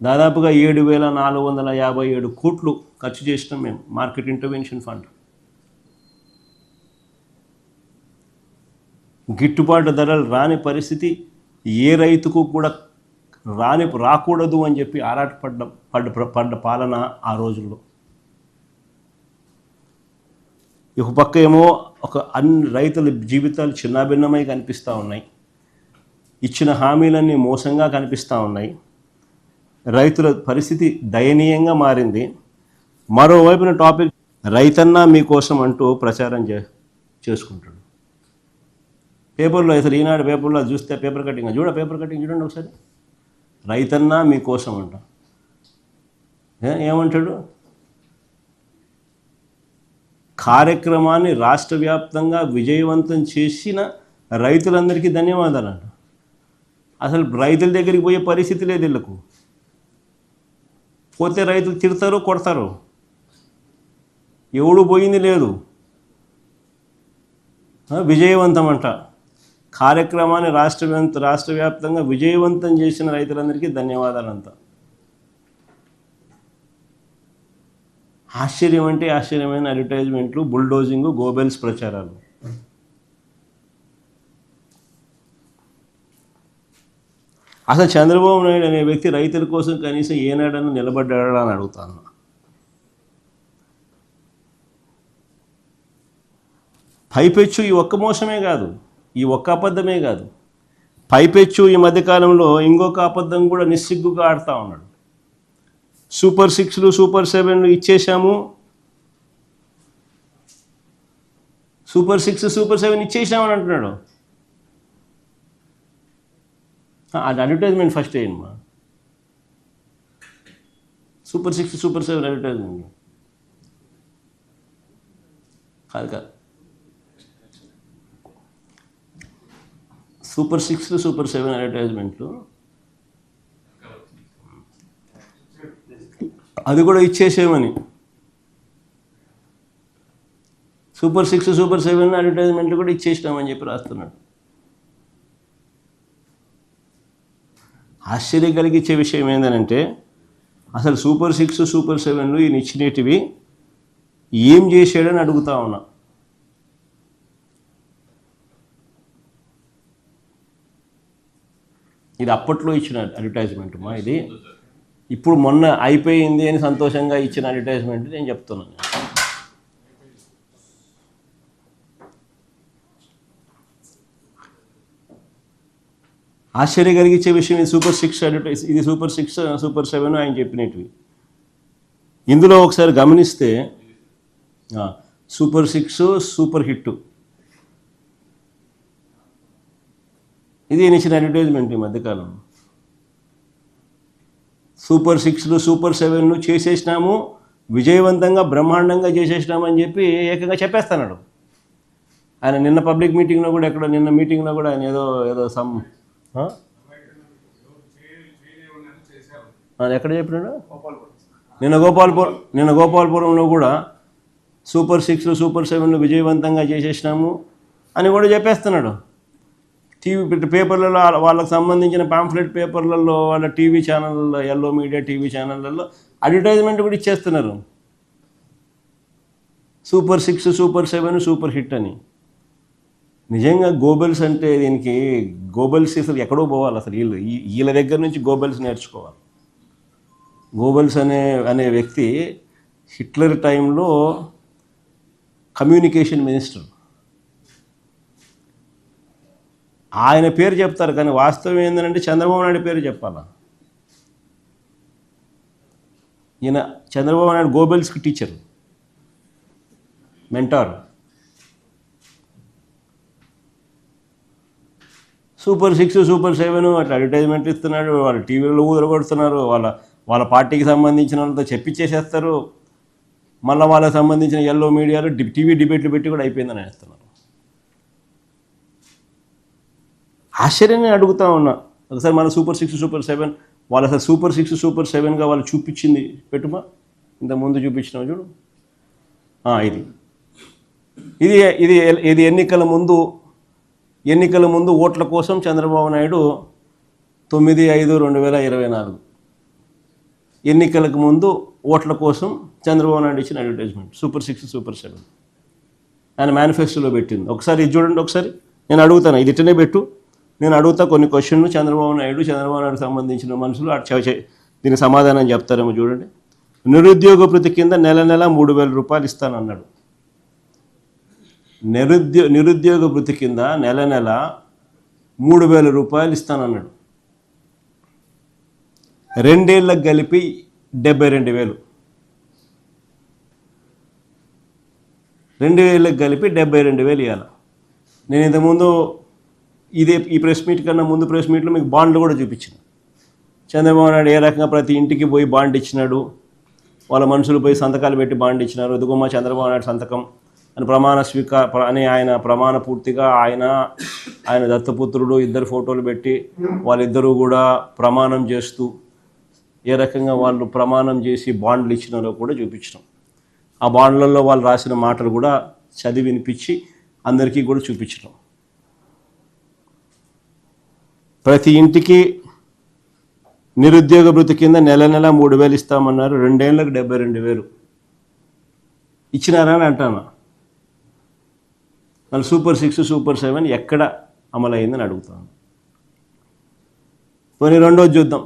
దాదాపుగా 7,457 కోట్లు ఖర్చు చేసినాం మేము మార్కెట్ ఇంటర్వెన్షన్ ఫండ్. గిట్టుబాటు ధరలు రాని పరిస్థితి ఏ రైతుకు కూడా రాకూడదు అని చెప్పి పడ్డ పాలన ఆ రోజుల్లో. ఒక పక్క ఏమో అన్ని రైతుల జీవితాలు చిన్నాభిన్నమై కనిపిస్తూ ఉన్నాయి, ఇచ్చిన హామీలన్నీ మోసంగా కనిపిస్తూ ఉన్నాయి, రైతుల పరిస్థితి దయనీయంగా మారింది. మరోవైపున టాపిక్ రైతన్నా మీకోసం అంటూ ప్రచారం చేసుకుంటాడు. పేపర్లో అసలు ఈనాడు పేపర్లో చూస్తే పేపర్ కటింగ్ చూడండి ఒకసారి. రైతన్నా మీకోసం అంట. ఏమంటాడు? కార్యక్రమాన్ని రాష్ట్ర వ్యాప్తంగా విజయవంతం చేసిన రైతులందరికీ ధన్యవాదాలు అంట. అసలు రైతుల దగ్గరికి పోయే పరిస్థితి లేదు వీళ్ళకు. పోతే రైతులు తిడతారు, కొడతారు, ఎవడు పోయింది లేదు. విజయవంతం అంట. కార్యక్రమాన్ని రాష్ట్ర వ్యాప్తంగా విజయవంతం చేసిన రైతులందరికీ ధన్యవాదాలంట. ఆశ్చర్యమైన అడ్వర్టైజ్మెంట్లు, బుల్డోజింగ్, గోబెల్స్ ప్రచారాలు. అసలు చంద్రబాబు నాయుడు అనే వ్యక్తి రైతుల కోసం కనీసం ఏనాడన్నా నిలబడ్డాడా అని అడుగుతాను. పైపెచ్చు ఈ ఒక్క మోసమే కాదు, ఈ ఒక్క అబద్ధమే కాదు, పైపెచ్చు ఈ మధ్యకాలంలో ఇంకొక అబద్ధం కూడా నిస్సిగ్గుగా ఆడుతూ ఉన్నాడు. సూపర్ 6లు సూపర్ 7లు ఇచ్చేసాము, సూపర్ 6 సూపర్ 7 ఇచ్చేసామని అంటున్నాడు. అది అడ్వర్టైజ్మెంట్ ఫస్ట్ అయ్యిందమ్మా. సూపర్ 6 సూపర్ 7 అడ్వర్టైజ్మెంట్ కాదు. సూపర్ 6లు సూపర్ 7 అడ్వర్టైజ్మెంట్లు అది కూడా ఇచ్చేసేమని. సూపర్ 6 సూపర్ 7 అడ్వర్టైజ్మెంట్లు కూడా ఇచ్చేసినామని చెప్పి రాస్తున్నాడు. ఆశ్చర్యం కలిగించే విషయం ఏంటంటే అసలు సూపర్ 6 సూపర్ 7లు ఈయన ఇచ్చినటివి ఏం చేశాడని అడుగుతా ఉన్నా. ఇది అప్పట్లో ఇచ్చిన అడ్వర్టైజ్మెంట్ మా ఇది. ఇప్పుడు మొన్న అయిపోయింది అని సంతోషంగా ఇచ్చిన అడ్వర్టైజ్మెంట్ నేను చెప్తున్నాను. ఆశ్చర్య కలిగించే విషయం ఇది సూపర్ 6 అడ్వర్టైజ్, ఇది సూపర్ 6 సూపర్ 7 ఆయన చెప్పినవి. ఇందులో ఒకసారి గమనిస్తే సూపర్ 6 సూపర్ హిట్ ఇది ఇచ్చిన అడ్వర్టైజ్మెంట్ ఈ మధ్యకాలం. సూపర్ 6 సూపర్ 7 చేసేసినాము, విజయవంతంగా బ్రహ్మాండంగా చేసేసినాము అని చెప్పి ఏకంగా చెప్పేస్తున్నాడు ఆయన. నిన్న పబ్లిక్ మీటింగ్లో కూడా నిన్న మీటింగ్లో కూడా ఆయన ఏదో సమ్ ఎక్కడ చెప్పినాడు, నిన్న గోపాలపురంలో కూడా సూపర్ 6 సూపర్ 7 విజయవంతంగా చేసేసినాము అని కూడా చెప్పేస్తున్నాడు. టీవీ పేపర్లలో వాళ్ళకి సంబంధించిన పాంఫ్లెట్ పేపర్లలో, వాళ్ళ టీవీ ఛానళ్ళలో, ఎల్లో మీడియా టీవీ ఛానళ్ళలో అడ్వర్టైజ్మెంట్ కూడా ఇచ్చేస్తున్నారు, సూపర్ 6 సూపర్ 7 సూపర్ హిట్ అని. నిజంగా గోబెల్స్ అంటే దీనికి గోబెల్స్ అసలు ఎక్కడో పోవాలి, అసలు వీళ్ళ దగ్గర నుంచి గోబెల్స్ నేర్చుకోవాలి. గోబెల్స్ అనే వ్యక్తి హిట్లర్ టైంలో కమ్యూనికేషన్ మినిస్టర్. ఆయన పేరు చెప్తారు కానీ వాస్తవం ఏంటంటే చంద్రబాబు నాయుడు పేరు చెప్పాలా. ఈయన చంద్రబాబు నాయుడు గోబెల్స్కి టీచర్, మెంటార్. సూపర్ 6 సూపర్ 7 అట్లా అడ్వర్టైజ్మెంట్ ఇస్తున్నాడు, వాళ్ళ టీవీలో ఊదరగొడుతున్నారు, వాళ్ళ పార్టీకి సంబంధించిన వాళ్ళతో చెప్పించేసేస్తారు. మళ్ళీ వాళ్ళకి సంబంధించిన ఎల్లో మీడియాలో టీవీ డిబేట్లు పెట్టి కూడా అయిపోయిందని వేస్తున్నారు. ఆశ్చర్యంగా అడుగుతూ ఉన్నా, ఒకసారి మన సూపర్ 6 సూపర్ 7 వాళ్ళు అసలు సూపర్ 6 సూపర్ 7గా వాళ్ళు చూపించింది పెట్టుమా, ఇంతకుముందు చూపించినావు చూడు. ఇది ఎన్నికల ముందు ఓట్ల కోసం చంద్రబాబు నాయుడు 9/5/2024 ఎన్నికలకు ముందు ఓట్ల కోసం చంద్రబాబు నాయుడు ఇచ్చిన అడ్వర్టైజ్మెంట్ సూపర్ 6 సూపర్ 7 ఆయన మేనిఫెస్టోలో పెట్టింది. ఒకసారి ఇది చూడండి, ఒకసారి నేను అడుగుతాను, ఇది ఇట్టనే పెట్టు, నేను అడుగుతా కొన్ని క్వశ్చన్లు, చంద్రబాబు నాయుడు సంబంధించిన మనుషులు దీనికి సమాధానం చెప్తారేమో చూడండి. నిరుద్యోగ భృతి కింద నెల 3,000 రూపాయలు ఇస్తానన్నాడు. నిరుద్యోగ భృతి కింద నెల 3,000 రూపాయలు ఇస్తానన్నాడు. 2 ఏళ్ళకి కలిపి 72,000. 2 ఏళ్ళకి కలిపి 72,000 ఇవ్వాలి. నేను ఇంతకుముందు ఈ ప్రెస్ మీట్ కన్నా ముందు ప్రెస్ మీట్లో మీకు బాండ్లు కూడా చూపించిన. చంద్రబాబు నాయుడు ఏ రకంగా ప్రతి ఇంటికి పోయి బాండ్ ఇచ్చినాడు, వాళ్ళ మనుషులు పోయి సంతకాలు పెట్టి బాండ్ ఇచ్చినారు. ఎదుగుమ్మ చంద్రబాబు నాయుడు సంతకం అని ఆయన ప్రమాణ పూర్తిగా ఆయన దత్తపుత్రుడు ఇద్దరు ఫోటోలు పెట్టి వాళ్ళిద్దరూ కూడా ప్రమాణం చేస్తూ ఏ రకంగా వాళ్ళు ప్రమాణం చేసి బాండ్లు ఇచ్చినారో కూడా చూపించినాం. ఆ బాండ్లలో వాళ్ళు రాసిన మాటలు కూడా చదివి వినిపించి అందరికీ కూడా చూపించినాం. ప్రతి ఇంటికి నిరుద్యోగ భృతి కింద నెల 3,000 ఇస్తామన్నారు. 2 ఏళ్ళకి 72,000 ఇచ్చినారా అని అంటాను. మళ్ళీ సూపర్ 6 సూపర్ 7 ఎక్కడ అమలైందని అడుగుతాను. కొన్ని రెండోది చూద్దాం.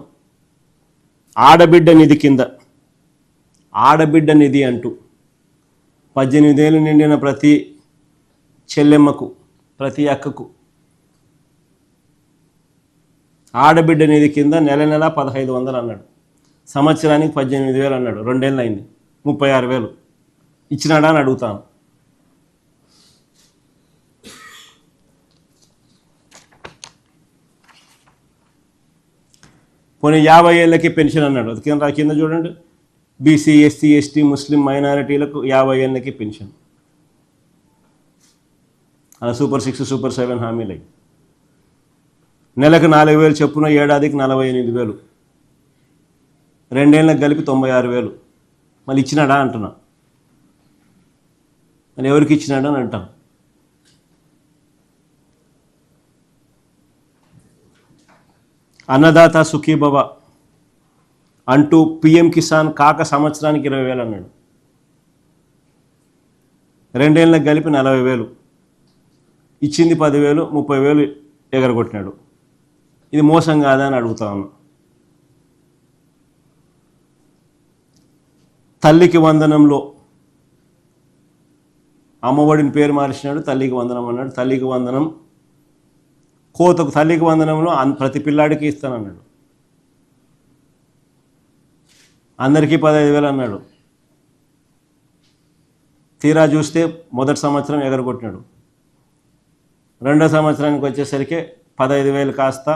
ఆడబిడ్డ నిధి కింద, ఆడబిడ్డ నిధి అంటూ 18 ఏళ్ళు నిండిన ప్రతి చెల్లెమ్మకు, ప్రతి అక్కకు ఆడబిడ్డ నిధి కింద నెల 1,500 అన్నాడు. సంవత్సరానికి 18,000 అన్నాడు. 2 ఏళ్ళు అయింది, 36,000 ఇచ్చినాడా అని అడుగుతాను. పోనీ 50 ఏళ్ళకి పెన్షన్ అన్నాడు. అది కింద చూడండి, బీసీ ఎస్సీ ఎస్టీ ముస్లిం మైనారిటీలకు 50 ఏళ్ళకి పెన్షన్. అలా సూపర్ 6 సూపర్ 7 హామీలు. నెలకు 4,000 చొప్పున, ఏడాదికి 48,000, 2 ఏళ్ళకి కలిపి 96,000. మళ్ళీ ఇచ్చినాడా అంటున్నా. మళ్ళీ ఎవరికి ఇచ్చినాడా అని అంటాం. అన్నదాత సుఖీభవ అంటూ పిఎం కిసాన్ కాక సంవత్సరానికి 20,000 అన్నాడు. 2 ఏళ్ళకి కలిపి 40,000, ఇచ్చింది 10,000, 30,000 ఎగరగొట్టినాడు. ఇది మోసం కాదా అని అడుగుతాను. తల్లికి వందనంలో అమ్మఒడిని పేరు మార్చినాడు, తల్లికి వందనం అన్నాడు. తల్లికి వందనం కోతకు తల్లికి వందనంలో ప్రతి పిల్లాడికి ఇస్తానన్నాడు. అందరికీ 15,000 అన్నాడు. తీరా చూస్తే మొదటి సంవత్సరం ఎగరగొట్టినాడు. రెండో సంవత్సరానికి వచ్చేసరికి 15,000 కాస్త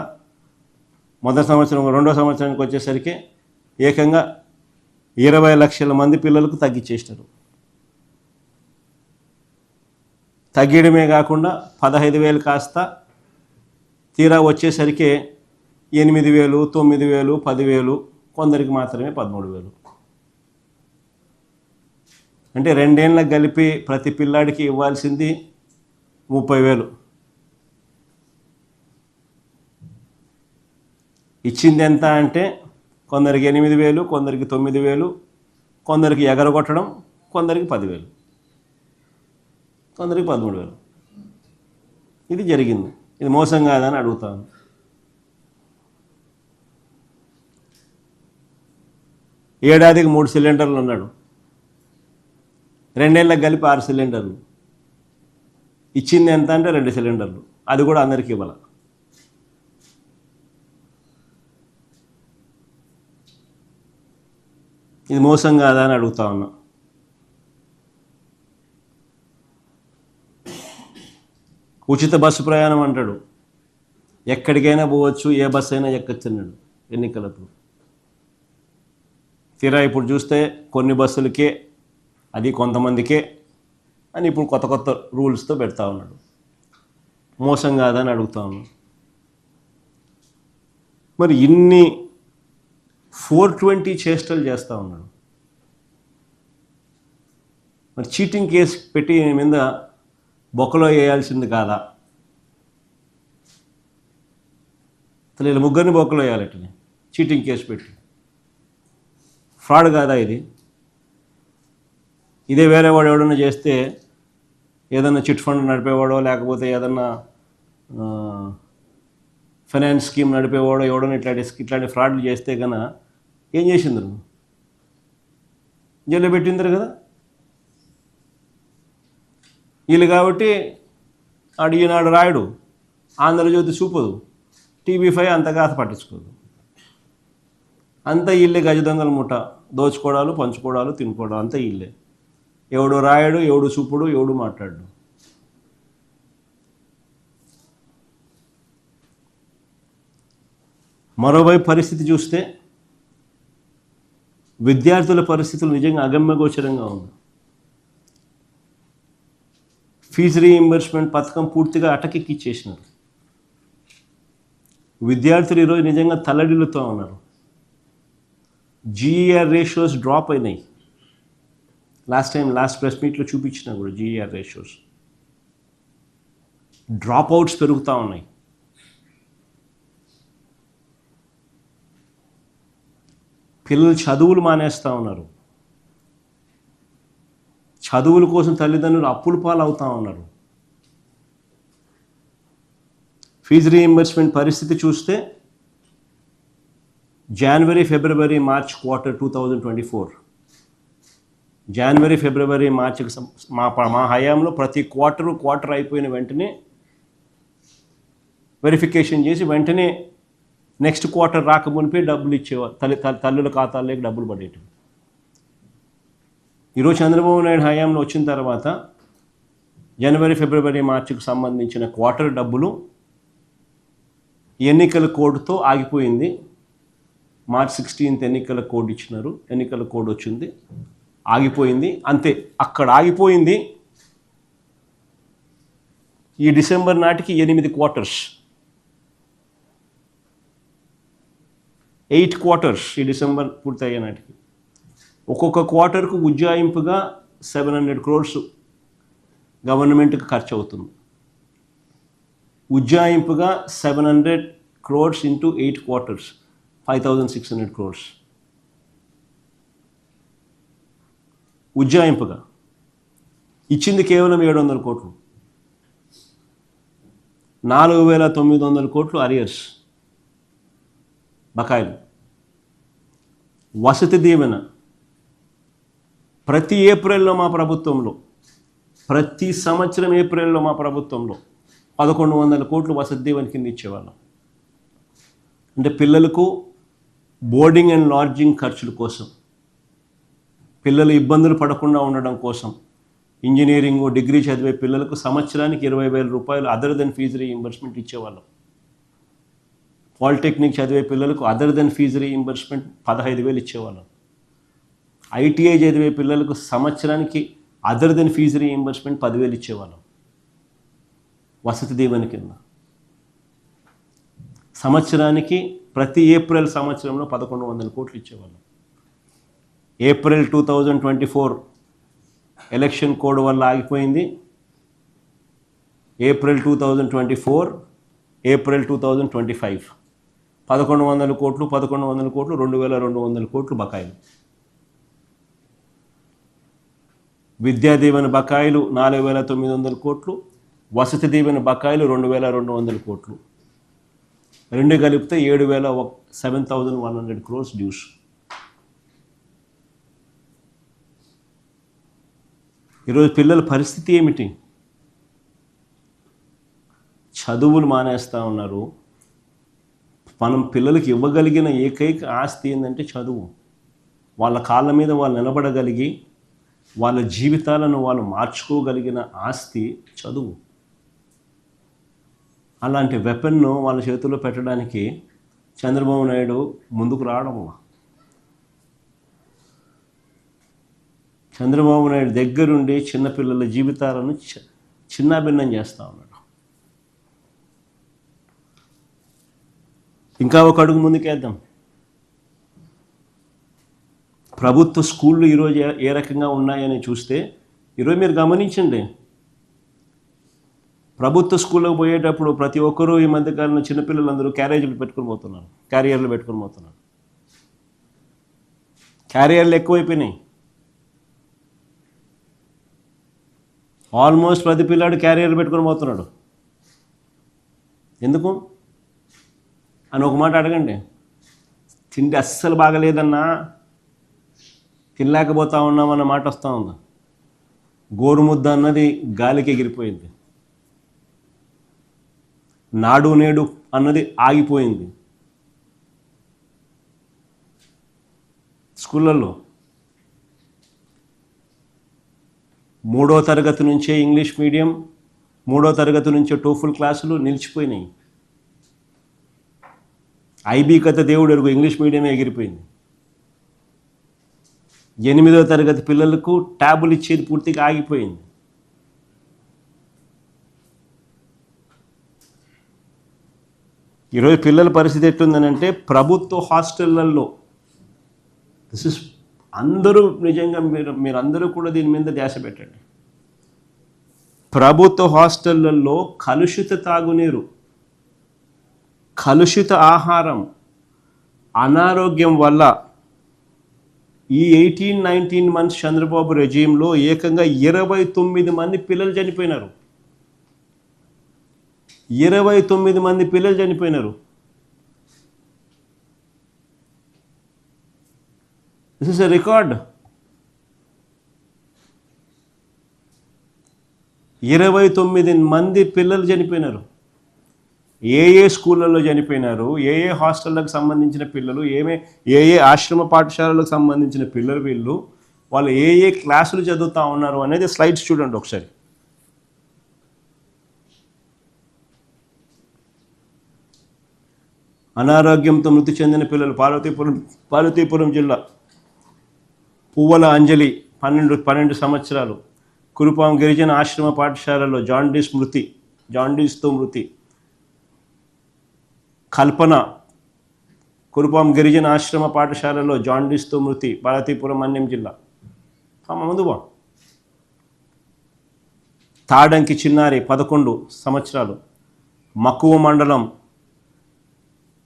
రెండో సంవత్సరానికి వచ్చేసరికి ఏకంగా 20 లక్షల మంది పిల్లలకు తగ్గించేసినారు. తగ్గడమే కాకుండా 15,000 కాస్త తీరా వచ్చేసరికి 8,000, 9,000, 10,000, కొందరికి మాత్రమే 13,000. అంటే 2 ఏళ్ళకి కలిపి ప్రతి పిల్లాడికి ఇవ్వాల్సింది 30,000. ఇచ్చింది ఎంత అంటే కొందరికి 8,000, కొందరికి 9,000, కొందరికి ఎగరగొట్టడం, కొందరికి 10,000, కొందరికి 13,000. ఇది జరిగింది. ఇది మోసం కాదని అడుగుతాను. ఏడాదికి 3 సిలిండర్లు అన్నాడు. 2 ఏళ్ళకి కలిపి 6 సిలిండర్లు. ఇచ్చింది ఎంత అంటే 2 సిలిండర్లు. అది కూడా అందరికీ ఇవ్వాలి. ఇది మోసం కాదా అని అడుగుతా ఉన్నా. ఉచిత బస్సు ప్రయాణం అంటాడు. ఎక్కడికైనా పోవచ్చు, ఏ బస్సు అయినా ఎక్కొచ్చు అన్నాడు ఎన్నికలప్పుడు. తీరా ఇప్పుడు చూస్తే కొన్ని బస్సులకే, అది కొంతమందికే అని ఇప్పుడు కొత్త కొత్త రూల్స్తో పెడతా ఉన్నాడు. మోసం కాదని అడుగుతా ఉన్నాను. మరి ఇన్ని 420 చేష్టలు చేస్తూ ఉన్నాడు. మరి చీటింగ్ కేసు పెట్టి మీద బొక్కలో వేయాల్సింది కాదా? అసలు వీళ్ళు ముగ్గురిని బొక్కలో వేయాలటని చీటింగ్ కేసు పెట్టి. ఫ్రాడ్ కాదా ఇది? ఇదే వేరే వాడు ఎవడన్నా చేస్తే, ఏదన్నా చిట్ ఫండ్ నడిపేవాడో లేకపోతే ఏదన్నా ఫైనాన్స్ స్కీమ్ నడిపేవాడో ఎవడన్నా ఇట్లాంటి ఫ్రాడ్లు చేస్తే కన్నా ఏం చేసిందరు? జైల్లో పెట్టిందరు కదా వీళ్ళు. కాబట్టి ఈనాడు రాయడు, ఆంధ్రజ్యోతి చూపదు, TV5 అంతగా పట్టించుకోదు. అంతా ఇల్లే గజ దొంగల ముఠ. దోచుకోవడాలు, పంచుకోవడాలు, తినుకోవడాలు అంతా ఇల్లే. ఎవడు రాయడు, ఎవడు చూపుడు, ఎవడు మాట్లాడు. మరోవైపు పరిస్థితి చూస్తే విద్యార్థుల పరిస్థితులు నిజంగా అగమ్యగోచరంగా ఉంది. ఫీజు రీయింబర్స్మెంట్ పథకం పూర్తిగా అటకెక్కిచ్చేసినారు. విద్యార్థులు ఈరోజు నిజంగా తల్లడిల్లుతూ ఉన్నారు. GER రేషియోస్ డ్రాప్ అయినాయి. లాస్ట్ ప్రెస్ మీట్లో చూపించినా కూడా GER రేషియోస్ డ్రాప్ అవుట్స్ పెరుగుతూ ఉన్నాయి. పిల్లలు చదువులు మానేస్తూ ఉన్నారు. చదువుల కోసం తల్లిదండ్రులు అప్పుల పాలు అవుతూ ఉన్నారు. ఫీజు రీయింబర్స్మెంట్ పరిస్థితి చూస్తే జనవరి, ఫిబ్రవరి, మార్చ్ క్వార్టర్ 2024, జనవరి, ఫిబ్రవరి, మార్చికి మా హయాంలో ప్రతి క్వార్టర్ అయిపోయిన వెంటనే వెరిఫికేషన్ చేసి వెంటనే నెక్స్ట్ క్వార్టర్ రాకమునిపే డబ్బులు ఇచ్చేవారు. తల్లుల ఖాతాల్లోకి డబ్బులు పడేటివి. ఈరోజు చంద్రబాబు నాయుడు హయాంలో వచ్చిన తర్వాత జనవరి, ఫిబ్రవరి, మార్చికి సంబంధించిన క్వార్టర్ డబ్బులు ఎన్నికల కోడ్తో ఆగిపోయింది. మార్చ్ 16 ఎన్నికల కోడ్ ఇచ్చినారు. ఎన్నికల కోడ్ వచ్చింది, ఆగిపోయింది. అంతే, అక్కడ ఆగిపోయింది. ఈ డిసెంబర్ నాటికి 8 క్వార్టర్స్, 8 క్వార్టర్స్ ఈ డిసెంబర్ పూర్తయ్యే నాటికి. ఒక్కొక్క క్వార్టర్కు ఉజ్జాయింపుగా 700 crores గవర్నమెంట్కి ఖర్చు అవుతుంది. ఉజ్జాయింపుగా 700 crores into 8 quarters, 5,600 crores. ఉజ్జాయింపుగా ఇచ్చింది కేవలం 700 కోట్లు. 4,900 కోట్లు అరియర్స్. బకాయిలు. వసతి దీవెన ప్రతి ఏప్రిల్లో మా ప్రభుత్వంలో, ప్రతి సంవత్సరం ఏప్రిల్లో మా ప్రభుత్వంలో 1100 కోట్లు వసతి దీవెన కింద ఇచ్చేవాళ్ళం. అంటే పిల్లలకు బోర్డింగ్ అండ్ లాడ్జింగ్ ఖర్చుల కోసం, పిల్లలు ఇబ్బందులు పడకుండా ఉండడం కోసం, ఇంజనీరింగ్ డిగ్రీ చదివే పిల్లలకు సంవత్సరానికి 20,000 రూపాయలు అదర్ దెన్ ఫీజు రీయింబర్స్మెంట్ ఇచ్చేవాళ్ళం. పాలిటెక్నిక్ చదివే పిల్లలకు అదర్ దెన్ ఫీజు రీయింబర్స్మెంట్ 15,000 ఇచ్చేవాళ్ళం. ఐటీఐ చదివే పిల్లలకు సంవత్సరానికి అదర్ దెన్ ఫీజు రీయింబర్స్మెంట్ 10,000 ఇచ్చేవాళ్ళం వసతి దీవెన కింద. సంవత్సరానికి ప్రతి ఏప్రిల్ సంవత్సరంలో 1100 కోట్లు ఇచ్చేవాళ్ళం. ఏప్రిల్ 2024 ఎలక్షన్ కోడ్ వల్ల ఆగిపోయింది. ఏప్రిల్ 2024, ఏప్రిల్ 2025 1100 కోట్లు 2,200 కోట్లు బకాయిలు. విద్యా దీవెన బకాయిలు 4,900 కోట్లు, వసతి దీవెన బకాయిలు 2,200 కోట్లు. రెండు కలిపితే 7,100 crores డ్యూస్. ఈరోజు పిల్లల పరిస్థితి ఏమిటి? చదువులు మానేస్తూ ఉన్నారు. మనం పిల్లలకి ఇవ్వగలిగిన ఏకైక ఆస్తి ఏంటంటే చదువు. వాళ్ళ కాళ్ళ మీద వాళ్ళు నిలబడగలిగి వాళ్ళ జీవితాలను వాళ్ళు మార్చుకోగలిగిన ఆస్తి చదువు. అలాంటి వెపన్ను వాళ్ళ చేతుల్లో పెట్టడానికి చంద్రబాబు నాయుడు ముందుకు రావడం, చంద్రబాబు నాయుడు దగ్గరుండి చిన్నపిల్లల జీవితాలను చిన్నాభిన్నం చేస్తూ ఉన్నాడు. ఇంకా ఒక అడుగు ముందుకేద్దాం. ప్రభుత్వ స్కూళ్ళు ఈరోజు ఏ రకంగా ఉన్నాయని చూస్తే, ఈరోజు మీరు గమనించండి, ప్రభుత్వ స్కూల్లోకి పోయేటప్పుడు ప్రతి ఒక్కరూ ఈ మధ్యకాలంలో చిన్నపిల్లలందరూ క్యారియర్లు పెట్టుకుని పోతున్నారు. క్యారియర్లు ఎక్కువైపోయినాయి. ఆల్మోస్ట్ ప్రతి పిల్లాడు క్యారియర్ పెట్టుకుని పోతున్నాడు. ఎందుకు అని ఒక మాట అడగండి. తిండి అస్సలు బాగలేదన్నా, తినలేకపోతా ఉన్నామన్న మాట వస్తూ ఉంది. గోరుముద్ద అన్నది గాలికి ఎగిరిపోయింది. నాడు నేడు అన్నది ఆగిపోయింది. స్కూళ్ళల్లో 3వ తరగతి నుంచే ఇంగ్లీష్ మీడియం, 3వ తరగతి నుంచే టోఫుల్ క్లాసులు నిలిచిపోయినాయి. ఐబీ కథ దేవుడు ఎరుగు, ఇంగ్లీష్ మీడియమే ఎగిరిపోయింది. 8వ తరగతి పిల్లలకు ట్యాబులు ఇచ్చేది పూర్తిగా ఆగిపోయింది. ఈరోజు పిల్లల పరిస్థితి ఎట్లుందనంటే, ప్రభుత్వ హాస్టళ్లలో అందరూ నిజంగా మీరందరూ కూడా దీని మీద ధ్యాస పెట్టండి. ప్రభుత్వ హాస్టళ్లలో కలుషిత తాగునీరు, కలుషిత ఆహారం, అనారోగ్యం వల్ల ఈ 18-19 months చంద్రబాబు రెజీమ్లో ఏకంగా 29 మంది పిల్లలు చనిపోయినారు. 29 మంది పిల్లలు చనిపోయినారు. This is a record. 29 మంది పిల్లలు చనిపోయినారు. ఏ స్కూళ్ళల్లో చనిపోయినారు, ఏ హాస్టళ్ళకు సంబంధించిన పిల్లలు, ఏ ఆశ్రమ పాఠశాలలకు సంబంధించిన పిల్లలు, వాళ్ళు ఏ క్లాసులు చదువుతూ ఉన్నారు అనేది స్లైడ్స్ చూడండి ఒకసారి. అనారోగ్యంతో మృతి చెందిన పిల్లలు పార్వతీపురం జిల్లా పువ్వల అంజలి 12 సంవత్సరాలు, కురుపాం గిరిజన ఆశ్రమ పాఠశాలలో జాండీస్తో మృతి. కల్పన కురుపాం గిరిజన ఆశ్రమ పాఠశాలలో జాండీస్తో మృతి, పార్వతీపురం అన్యం జిల్లా. ముందువా. తాడంకి చిన్నారి 11 సంవత్సరాలు, మక్కువ మండలం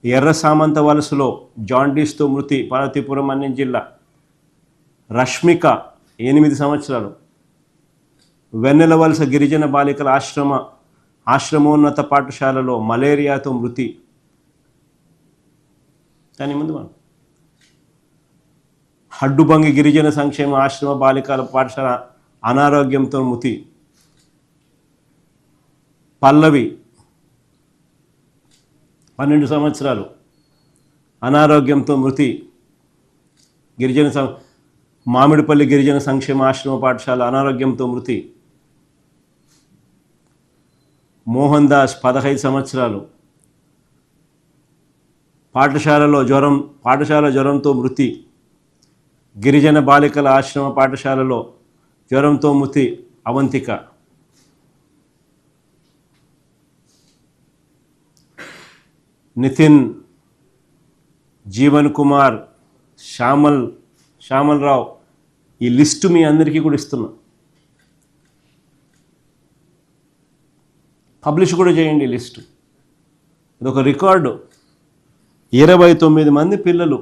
ఎర్ర సామంత వలసలో జాండీస్తో మృతి, పార్వతీపురం అన్యం జిల్లా. రష్మిక 8 సంవత్సరాలు, వెన్నెల వలస గిరిజన బాలికల ఆశ్రమోన్నత పాఠశాలలో మలేరియాతో మృతి. కానీ ముందు మనం హడ్డుబంగి గిరిజన సంక్షేమ ఆశ్రమ బాలికల పాఠశాల అనారోగ్యంతో మృతి. పల్లవి 12 సంవత్సరాలు అనారోగ్యంతో మృతి. మామిడిపల్లి గిరిజన సంక్షేమ ఆశ్రమ పాఠశాల అనారోగ్యంతో మృతి. మోహన్ దాస్ 15 సంవత్సరాలు పాఠశాల జ్వరంతో మృతి. గిరిజన బాలికల ఆశ్రమ పాఠశాలలో జ్వరంతో మృతి అవంతిక. నితిన్, జీవన్ కుమార్, శ్యామల్ రావు, ఈ లిస్టు మీ అందరికీ కూడా ఇస్తున్నా. పబ్లిష్ కూడా చేయండి ఈ లిస్టు. ఇదొక రికార్డు. 29 మంది పిల్లలు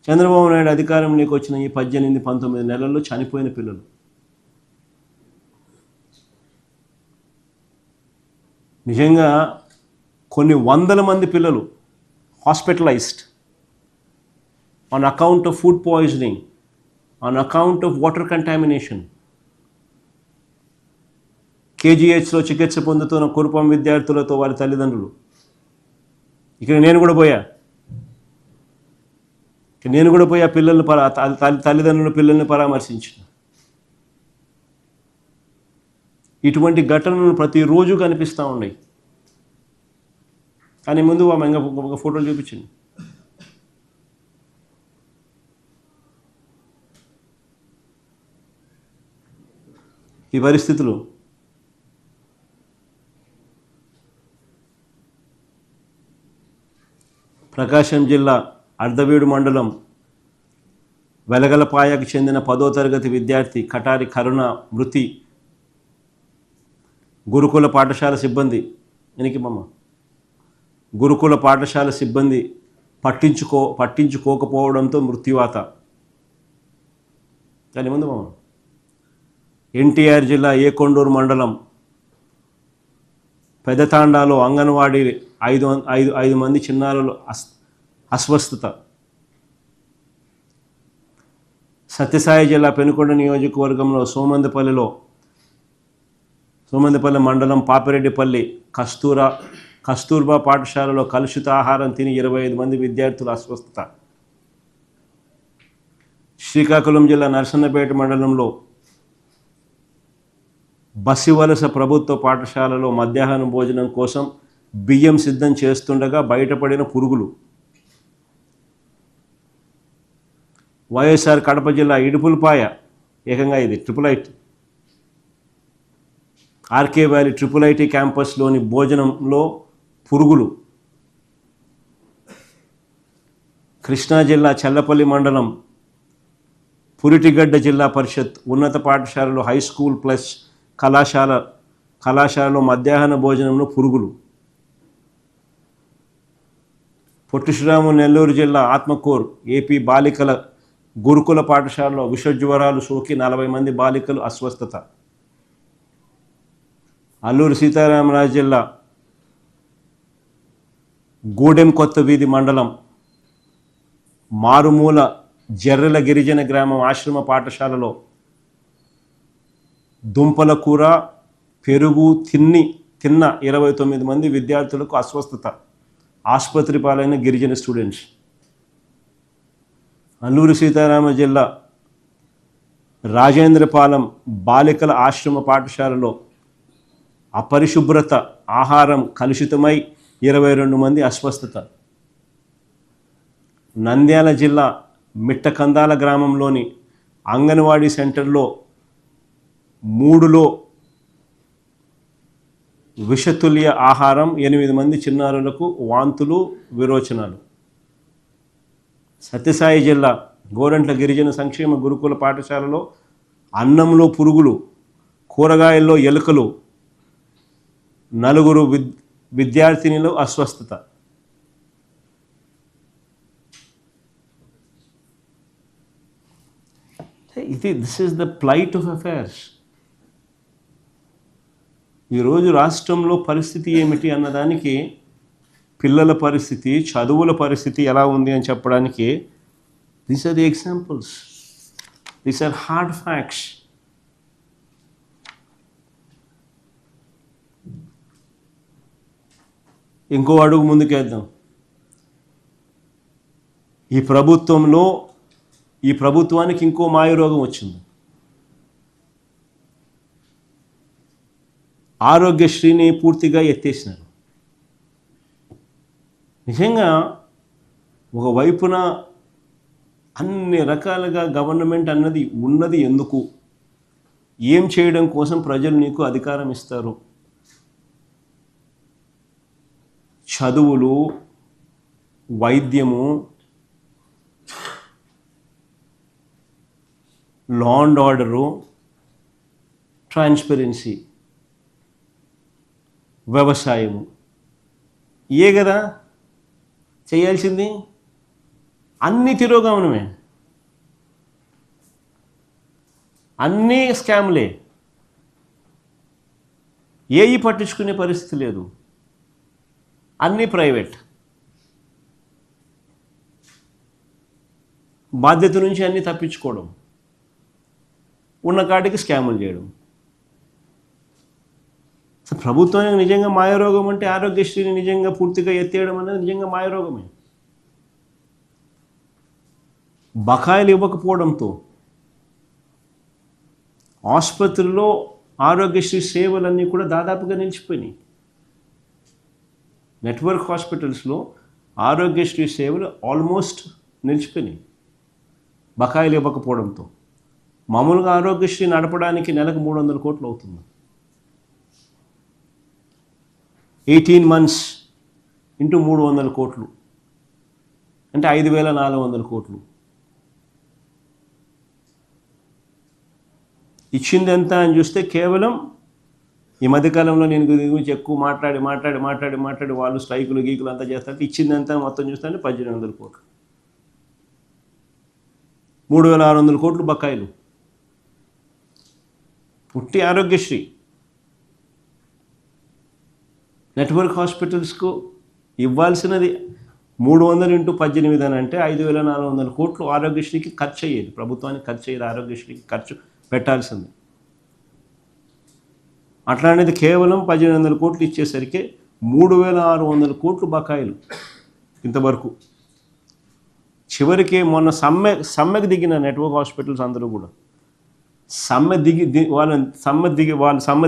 చంద్రబాబు నాయుడు అధికారంలోకి వచ్చిన ఈ 18-19 నెలల్లో చనిపోయిన పిల్లలు. నిజంగా కొన్ని వందల మంది పిల్లలు hospitalized on account of food poisoning, on account of water contamination. కేజీహెచ్లో చికిత్స పొందుతున్న కురుపం విద్యార్థులతో వారి తల్లిదండ్రులు. ఇక్కడ నేను కూడా పోయా పిల్లల్ని తల్లిదండ్రుల పిల్లల్ని పరామర్శించిన. ఇటువంటి ఘటనలు ప్రతిరోజు కనిపిస్తూ ఉన్నాయి. కానీ ముందు ఒక ఫోటోలు చూపించింది. ఈ పరిస్థితులు ప్రకాశం జిల్లా అర్ధవీడు మండలం వెలగలపాయకు చెందిన 10వ తరగతి విద్యార్థి కటారి కరుణ మృతి. గురుకుల పాఠశాల సిబ్బంది పట్టించుకోకపోవడంతో మృత్యువాత. దాని ముందు ఎన్టీఆర్ జిల్లా ఏకొండూరు మండలం పెదతాండాలో అంగన్వాడీ 5 మంది చిన్నారులు అస్వస్థత. సత్యసాయి జిల్లా పెనుకొండ నియోజకవర్గంలో సోమందిపల్లి మండలం పాపిరెడ్డిపల్లి కస్తూర్బా పాఠశాలలో కలుషిత ఆహారం తిని 25 మంది విద్యార్థులు అస్వస్థత. శ్రీకాకుళం జిల్లా నరసన్నపేట మండలంలో బసివలస ప్రభుత్వ పాఠశాలలో మధ్యాహ్నం భోజనం కోసం బియ్యం సిద్ధం చేస్తుండగా బయటపడిన పురుగులు. వైఎస్ఆర్ కడప జిల్లా ఇడుపులపాయ, ఏకంగా ఇది IIIT ఆర్కే వ్యాలీ IIIT క్యాంపస్లోని భోజనంలో పురుగులు. కృష్ణా జిల్లా చల్లపల్లి మండలం పురిటిగడ్డ జిల్లా పరిషత్ ఉన్నత పాఠశాలలో హై స్కూల్ ప్లస్ కళాశాలలో మధ్యాహ్న భోజనంలో పురుగులు. పొట్టి శ్రీరాములు నెల్లూరు జిల్లా ఆత్మకూరు ఏపీ బాలికల గురుకుల పాఠశాలలో విషజ్వరాలు సోకి 40 మంది బాలికలు అస్వస్థత. అల్లూరు సీతారామరాజు జిల్లా గూడెం కొత్త వీధి మండలం మారుమూల జర్రెల గిరిజన గ్రామం ఆశ్రమ పాఠశాలలో దుంపల కూర పెరుగు తిన్న 29 మంది విద్యార్థులకు అస్వస్థత. ఆసుపత్రి పాలైన గిరిజన స్టూడెంట్స్. అల్లూరి సీతారామ జిల్లా రాజేంద్రపాలెం బాలికల ఆశ్రమ పాఠశాలలో అపరిశుభ్రత, ఆహారం కలుషితమై 22 మంది అస్వస్థత. నంద్యాల జిల్లా మిట్టకందాల గ్రామంలోని అంగన్వాడీ సెంటర్లో 3లో విషతుల్య ఆహారం, 8 మంది చిన్నారులకు వాంతులు, విరోచనాలు. సత్యసాయి జిల్లా గోరంట్ల గిరిజన సంక్షేమ గురుకుల పాఠశాలలో అన్నంలో పురుగులు, కూరగాయల్లో ఎలుకలు, 4 విద్యార్థినిలు అస్వస్థత. This is the plight of affairs. ఈరోజు రాష్ట్రంలో పరిస్థితి ఏమిటి అన్నదానికి పిల్లల పరిస్థితి, చదువుల పరిస్థితి ఎలా ఉంది అని చెప్పడానికి these are the examples, these are hard facts. ఇంకో అడుగు ముందుకేద్దాం. ఈ ప్రభుత్వానికి ఇంకో మాయరోగం వచ్చింది. ఆరోగ్యశ్రీని పూర్తిగా ఎత్తేసినారు. నిజంగా ఒకవైపున అన్ని రకాలుగా గవర్నమెంట్ అన్నది ఉన్నది ఎందుకు, ఏం చేయడం కోసం ప్రజలు నీకు అధికారం ఇస్తారు? చదువులు, వైద్యము, లా అండ్ ఆర్డరు, ట్రాన్స్పరెన్సీ, వ్యవసాయము, ఏ కదా చేయాల్సింది? అన్నీ తిరోగమనమే, అన్నీ స్కామ్లే, ఏవి పట్టించుకునే పరిస్థితి లేదు, అన్నీ ప్రైవేట్. బాధ్యత నుంచి అన్నీ తప్పించుకోవడం, ఉన్న కాటికి స్కాములు చేయడం. ప్రభుత్వానికి నిజంగా మాయరోగం అంటే ఆరోగ్యశ్రీని నిజంగా పూర్తిగా ఎత్తేయడం అనేది నిజంగా మాయరోగమే. బకాయిలు ఇవ్వకపోవడంతో ఆసుపత్రుల్లో ఆరోగ్యశ్రీ సేవలన్నీ కూడా దాదాపుగా నిలిచిపోయినాయి. నెట్వర్క్ హాస్పిటల్స్లో ఆరోగ్యశ్రీ సేవలు ఆల్మోస్ట్ నిలిచిపోయినాయి బకాయిలు ఇవ్వకపోవడంతో. మామూలుగా ఆరోగ్యశ్రీ నడపడానికి నెలకు 300 కోట్లు అవుతుంది. 18 months ఇంటూ 300 కోట్లు అంటే 5,400 కోట్లు. ఇచ్చింది ఎంత అని చూస్తే కేవలం ఈ మధ్యకాలంలో నేను గురించి ఎక్కువ మాట్లాడి వాళ్ళు స్ట్రైకులు గీకులు అంతా చేస్తారంటే ఇచ్చింది ఎంత మొత్తం చూస్తే 1,800 కోట్లు. 3,600 కోట్లు బకాయిలు. పుట్టి ఆరోగ్యశ్రీ నెట్వర్క్ హాస్పిటల్స్కు ఇవ్వాల్సినది 300 × 18 అని అంటే 5,400 కోట్లు ఆరోగ్యశ్రీకి ఖర్చు అయ్యేది. ప్రభుత్వానికి ఖర్చు అయ్యేది, ఆరోగ్యశ్రీకి ఖర్చు పెట్టాల్సింది. అట్లాంటిది కేవలం 1,800 కోట్లు ఇచ్చేసరికి 3,600 కోట్లు బకాయిలు ఇంతవరకు. చివరికి మొన్న సమ్మెకు దిగిన నెట్వర్క్ హాస్పిటల్స్ అందరూ కూడా సమ్మె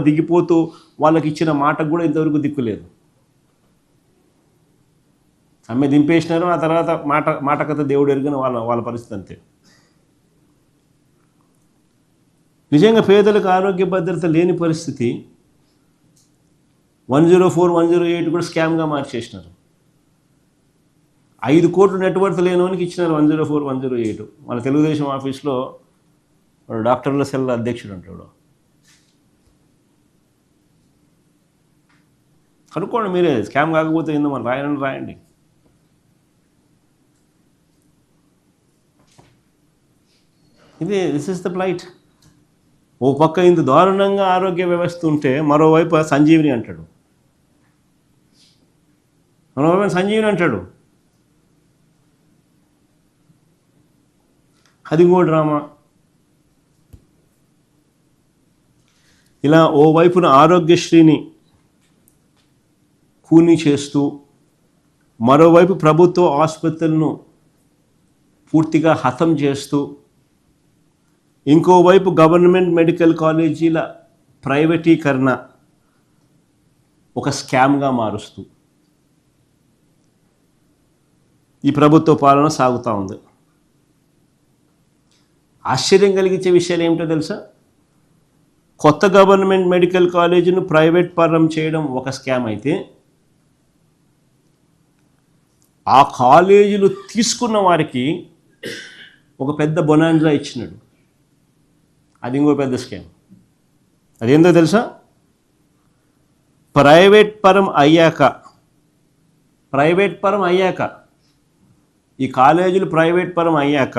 దిగిపోతూ వాళ్ళకి ఇచ్చిన మాటకు కూడా ఇంతవరకు దిక్కులేదు. సమ్మె దింపేసినారు, ఆ తర్వాత మాట కథ దేవుడు ఎరుగని వాళ్ళ పరిస్థితి అంతే. నిజంగా పేదలకు ఆరోగ్య భద్రత లేని పరిస్థితి. 104, 108 కూడా స్కామ్గా మార్చేసినారు. 5 కోట్లు నెట్వర్క్ లేనివానికి ఇచ్చినారు 104, 108. మన తెలుగుదేశం ఆఫీస్లో డాక్టర్ల సెల్ అధ్యక్షుడు అంటాడు. కనుక్కోండి మీరే, స్కామ్ కాకపోతే ఏందో మనం రాయండి. This is the plight. ఓ పక్క ఇంత దారుణంగా ఆరోగ్య వ్యవస్థ ఉంటే మరోవైపు సంజీవిని అంటాడు. అది కూడా డ్రామా. ఇలా ఓవైపున ఆరోగ్యశ్రీని కూనీ చేస్తూ, మరోవైపు ప్రభుత్వ ఆసుపత్రులను పూర్తిగా హతం చేస్తూ, ఇంకోవైపు గవర్నమెంట్ మెడికల్ కాలేజీల ప్రైవేటీకరణ ఒక స్కామ్గా మారుస్తూ ఈ ప్రభుత్వ పాలన సాగుతూ ఉంది. ఆశ్చర్యం కలిగించే విషయాలు ఏమిటో తెలుసా? కొత్త గవర్నమెంట్ మెడికల్ కాలేజీను ప్రైవేట్ పరం చేయడం ఒక స్కామ్ అయితే, ఆ కాలేజీలు తీసుకున్న వారికి ఒక పెద్ద బొనాన్జా ఇచ్చినాడు. అది ఇంకో పెద్ద స్కామ్. అదేందో తెలుసా? ప్రైవేట్ పరం అయ్యాక ఈ కాలేజీలు ప్రైవేట్ పరం అయ్యాక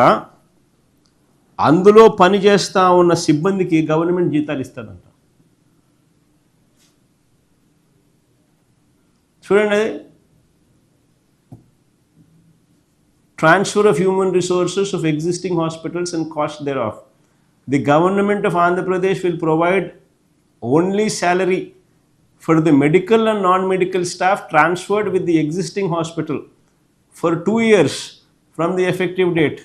అందులో పనిచేస్తూ ఉన్న సిబ్బందికి గవర్నమెంట్ జీతాలు ఇస్తాడంట. చూడండి, transfer of human resources of existing hospitals and cost thereof. The government of Andhra Pradesh will provide only salary for the medical and non-medical staff transferred with the existing hospital for 2 years from the effective date.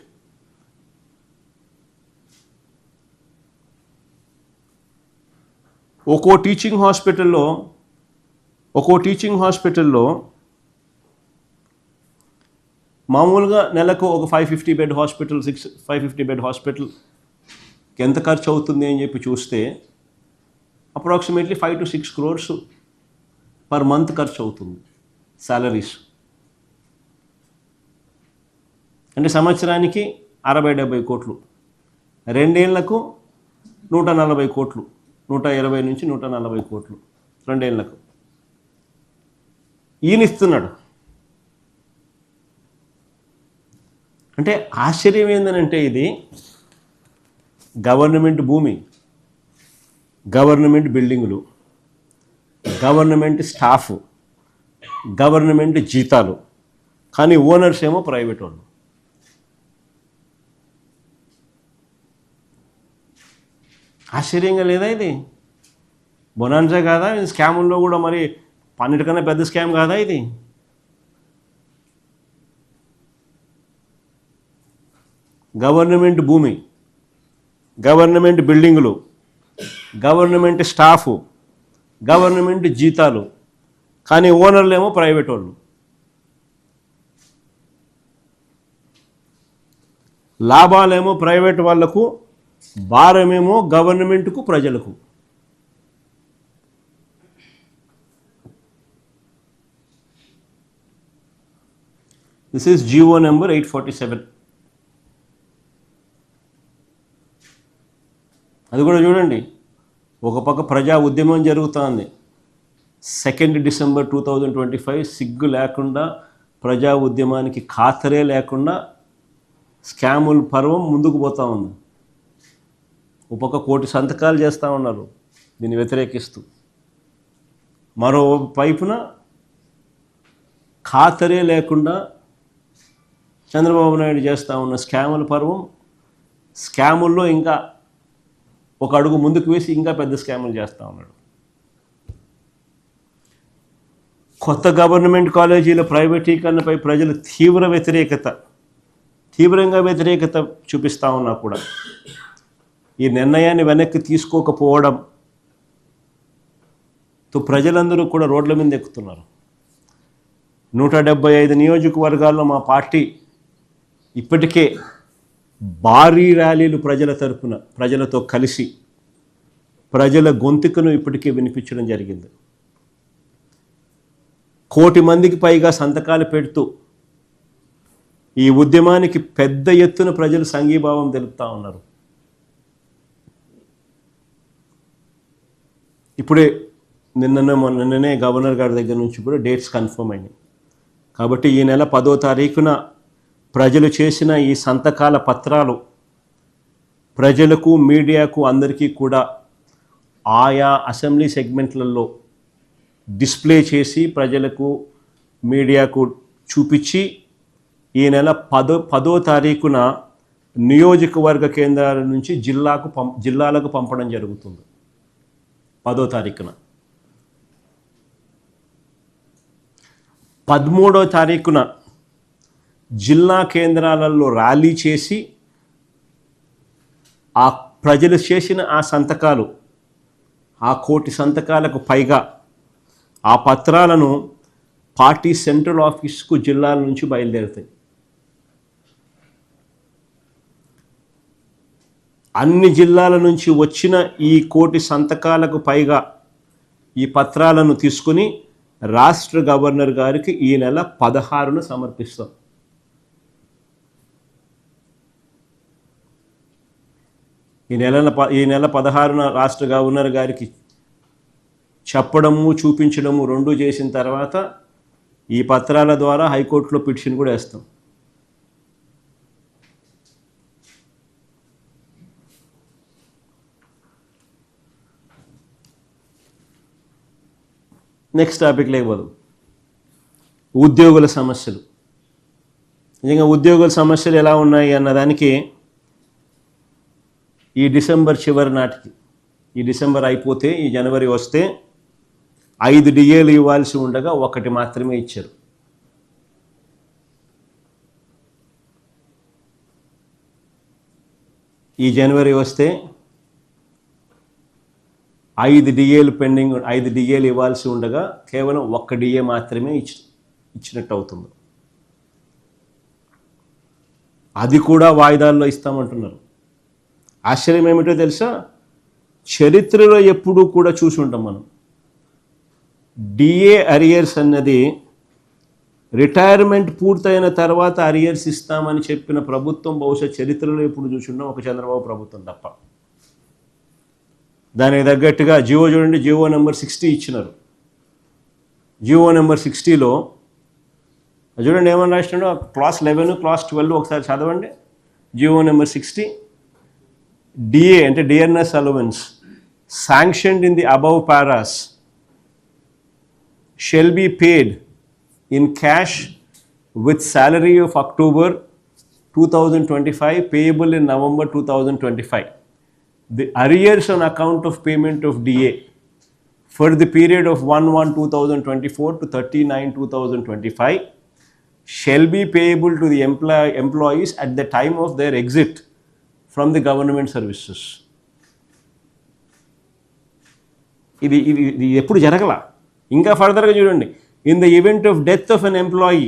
ఒక్కో teaching హాస్పిటల్లో మామూలుగా నెలకు ఒక 550 bed hospital 550 bed hospital ఎంత ఖర్చు అవుతుంది అని చెప్పి చూస్తే approximately 5 to 6 crores per month ఖర్చు అవుతుంది సాలరీస్. అంటే సంవత్సరానికి 60-70 కోట్లు, 2 ఏళ్లకు 140 కోట్లు, 120 నుంచి 140 కోట్లు 2 ఏళ్లకు ఈయన ఇస్తున్నాడు. అంటే ఆశ్చర్యం ఏంటంటే ఇది గవర్నమెంట్ భూమి, గవర్నమెంట్ బిల్డింగులు, గవర్నమెంట్ స్టాఫ్, గవర్నమెంట్ జీతాలు, కానీ ఓనర్స్ ఏమో ప్రైవేట్ వాళ్ళు. ఆశ్చర్యంగా లేదా ఇది? బొనాన్సా కాదా? స్కాముల్లో కూడా మరి అన్నిటికన్నా పెద్ద స్కామ్ కాదా ఇది? గవర్నమెంట్ భూమి, గవర్నమెంట్ బిల్డింగులు, గవర్నమెంట్ స్టాఫ్, గవర్నమెంట్ జీతాలు, కానీ ఓనర్లు ఏమో ప్రైవేట్ వాళ్ళు. లాభాలేమో ప్రైవేట్ వాళ్లకు, భారమేమో గవర్నమెంట్కు, ప్రజలకు. This is GO number 847. అది కూడా చూడండి, ఒక పక్క ప్రజా ఉద్యమం జరుగుతోంది. 2 December 2025 సిగ్గు లేకుండా ప్రజా ఉద్యమానికి ఖాతరే లేకుండా స్కాముల పర్వం ముందుకు పోతూ ఉంది. ఒక పక్క 1 కోటి సంతకాలు చేస్తూ ఉన్నారు దీన్ని వ్యతిరేకిస్తూ, మరో వైపున ఖాతరే లేకుండా చంద్రబాబు నాయుడు చేస్తూ ఉన్న స్కాముల పర్వం, స్కాముల్లో ఇంకా ఒక అడుగు ముందుకు వేసి ఇంకా పెద్ద స్కాములు చేస్తూ ఉన్నాడు. కొత్త గవర్నమెంట్ కాలేజీల ప్రైవేటీకరణపై ప్రజలు తీవ్రంగా వ్యతిరేకత చూపిస్తూ ఉన్నా కూడా ఈ నిర్ణయాన్ని వెనక్కి తీసుకోకపోవడంతో ప్రజలందరూ కూడా రోడ్ల మీద ఎక్కుతున్నారు. 175 నియోజకవర్గాల్లో మా పార్టీ ఇప్పటికే భారీ ర్యాలీలు ప్రజల తరపున ప్రజలతో కలిసి ప్రజల గొంతుకను ఇప్పటికే వినిపించడం జరిగింది. 1 కోటి మందికి పైగా సంతకాలు పెడుతూ ఈ ఉద్యమానికి పెద్ద ఎత్తున ప్రజలు సంఘీభావం తెలుపుతూ ఉన్నారు. ఇప్పుడే నిన్ననే గవర్నర్ గారి దగ్గర నుంచి కూడా డేట్స్ కన్ఫర్మ్ అయినాయి. కాబట్టి ఈ నెల 10వ తారీఖున ప్రజలు చేసిన ఈ సంతకాల పత్రాలు ప్రజలకు, మీడియాకు, అందరికీ కూడా ఆయా అసెంబ్లీ సెగ్మెంట్లలో డిస్ప్లే చేసి ప్రజలకు, మీడియాకు చూపించి ఈ నెల 10వ తారీఖున నియోజకవర్గ కేంద్రాల నుంచి జిల్లాలకు పంపడం జరుగుతుంది. 10వ తారీఖున 13వ తారీఖున జిల్లా కేంద్రాలలో ర్యాలీ చేసి ఆ ప్రజలు చేసిన ఆ సంతకాలు, ఆ 1 కోటి సంతకాలకు పైగా ఆ పత్రాలను పార్టీ సెంట్రల్ ఆఫీస్కు జిల్లాల నుంచి బయలుదేరుతాయి. అన్ని జిల్లాల నుంచి వచ్చిన ఈ 1 కోటి సంతకాలకు పైగా ఈ పత్రాలను తీసుకుని రాష్ట్ర గవర్నర్ గారికి ఈ నెల 16న సమర్పిస్తాం. ఈ నెల 16న రాష్ట్ర గవర్నర్ గారికి చెప్పడము, చూపించడము రెండూ చేసిన తర్వాత ఈ పత్రాల ద్వారా హైకోర్టులో పిటిషన్ కూడా వేస్తాం. నెక్స్ట్ టాపిక్ లేకపోదు, ఉద్యోగుల సమస్యలు. నిజంగా ఉద్యోగుల సమస్యలు ఎలా ఉన్నాయి అన్నదానికి ఈ డిసెంబర్ చివరి నాటికి, ఈ డిసెంబర్ అయిపోతే ఈ జనవరి వస్తే 5 డిఏలు ఇవ్వాల్సి ఉండగా 1 మాత్రమే ఇచ్చారు. ఈ జనవరి వస్తే 5 డిఏలు పెండింగ్, 5 డిఏలు ఇవ్వాల్సి ఉండగా కేవలం 1 డిఏ మాత్రమే ఇచ్చినట్టు అవుతుంది. అది కూడా వాయిదాల్లో ఇస్తామంటున్నారు. ఆశ్చర్యం ఏమిటో తెలుసా, చరిత్రలో ఎప్పుడూ కూడా చూసి ఉంటాం మనం, డిఏ అరియర్స్ అన్నది రిటైర్మెంట్ పూర్తయిన తర్వాత అరియర్స్ ఇస్తామని చెప్పిన ప్రభుత్వం బహుశా చరిత్రలో ఎప్పుడు చూసుంటాం, ఒక చంద్రబాబు ప్రభుత్వం తప్ప. దానికి తగ్గట్టుగా జియో చూడండి, జియో నెంబర్ 60 ఇచ్చినారు. జియో నెంబర్ 60లో చూడండి ఏమని రాసినాడో, క్లాస్ 11 క్లాస్ 12 ఒకసారి చదవండి. జియో నెంబర్ 60, డిఏ అంటే dearness allowance sanctioned in the above paras shall be paid in cash with salary of October 2025 payable in November 2025. The arrears on account of payment of DA for the period of 1/1/2024 to 30/9/2025 shall be payable to the employees at the time of their exit from the government services. ఇది ఎప్పుడు జరగల. ఇంకా ఫర్దర్గా చూడండి, in the event of death of an employee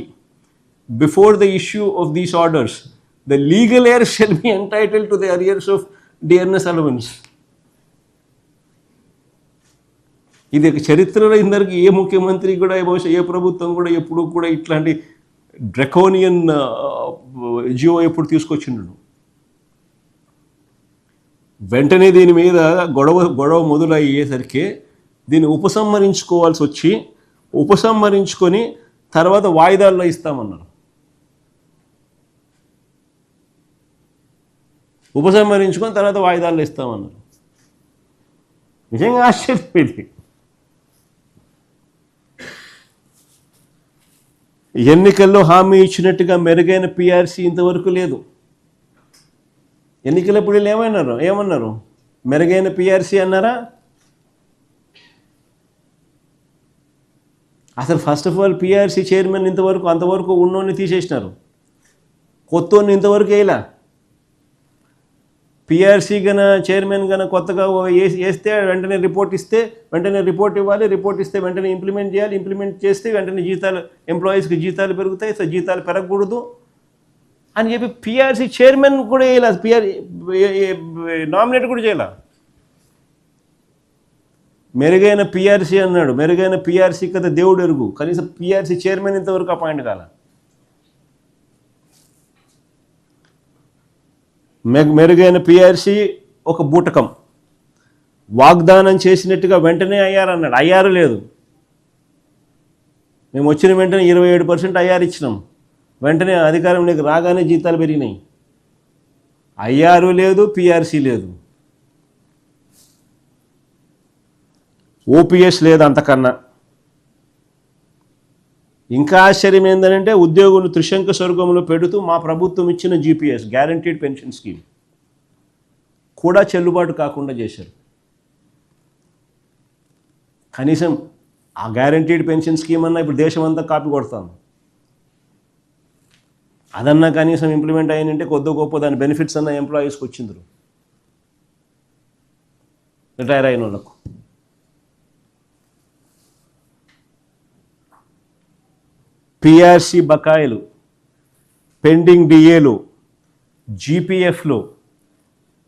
before the issue of these orders the legal heir shall be entitle to the arrears of dearness allowance. ఇది చరిత్రలో ఇందరికి ఏ ముఖ్యమంత్రి కూడా, బహుశా ఏ ప్రభుత్వం కూడా ఎప్పుడు కూడా ఇట్లాంటి డ్రకోనియన్ జియో ఎప్పుడు తీసుకొచ్చిండు. వెంటనే దీని మీద గొడవ మొదలయ్యేసరికి దీన్ని ఉపసంహరించుకోవాల్సి వచ్చి, ఉపసంహరించుకొని తర్వాత వాయిదాల్లో ఇస్తామన్నారు. ఉపసంహరించుకొని తర్వాత వాయిదాల్లో ఇస్తామన్నారు. నిజంగా ఆశ్చర్యం ఇది. ఎన్నికల్లో హామీ ఇచ్చినట్టుగా మెరుగైన పిఆర్సీ ఇంతవరకు లేదు. ఎన్నికలప్పుడు వీళ్ళు ఏమన్నారు? మెరుగైన పిఆర్సీ అన్నారా? అసలు first of all PRC chairman అంతవరకు ఉన్నోని తీసేసినారు, కొత్తోని ఇంతవరకు వేయలా. పిఆర్సీ చైర్మన్ కొత్తగా వేస్తే వెంటనే రిపోర్ట్ ఇస్తే వెంటనే రిపోర్ట్ ఇవ్వాలి, రిపోర్ట్ ఇస్తే వెంటనే ఇంప్లిమెంట్ చేయాలి, ఇంప్లిమెంట్ చేస్తే వెంటనే జీతాలు, ఎంప్లాయీస్కి జీతాలు పెరుగుతాయి, సో జీతాలు పెరగకూడదు అని చెప్పి పిఆర్సీ చైర్మన్ కూడా వేయాలి, నామినేట్ కూడా చేయాల. మెరుగైన పిఆర్సీ అన్నాడు, మెరుగైన పిఆర్సీ కదా దేవుడు ఎరుగు, కనీసం పిఆర్సీ చైర్మన్ ఇంతవరకు అపాయింట్ కాల. మెరుగైన పిఆర్సీ ఒక బూటకం, వాగ్దానం చేసినట్టుగా వెంటనే అయ్యారన్నాడు, అయ్యారు లేదు. మేము వచ్చిన వెంటనే 27% అయ్యారు ఇచ్చినాం, వెంటనే అధికారం నీకు రాగానే జీతాలు పెరిగినాయి. అయ్యారు లేదు, పిఆర్సీ లేదు, ఓపీఎస్ లేదు. అంతకన్నా ఇంకా ఆశ్చర్యం ఏంటంటే ఉద్యోగులు త్రిశంక స్వర్గంలో పెడుతూ మా ప్రభుత్వం ఇచ్చిన జీపీఎస్ గ్యారంటీడ్ పెన్షన్ స్కీమ్ కూడా చెల్లుబాటు కాకుండా చేశారు. కనీసం ఆ గ్యారంటీడ్ పెన్షన్ స్కీమ్ అన్నా ఇప్పుడు దేశం అంతా కాపీ కొడతాం, అదన్నా కనీసం ఇంప్లిమెంట్ అయ్యిందంటే కొద్ది గొప్ప దాని బెనిఫిట్స్ అన్న ఎంప్లాయీస్కి వచ్చిందరు, రిటైర్ అయిన వాళ్ళకు. పిఆర్సీ బకాయిలు, పెండింగ్ డిఏలు, జీపీఎఫ్లు,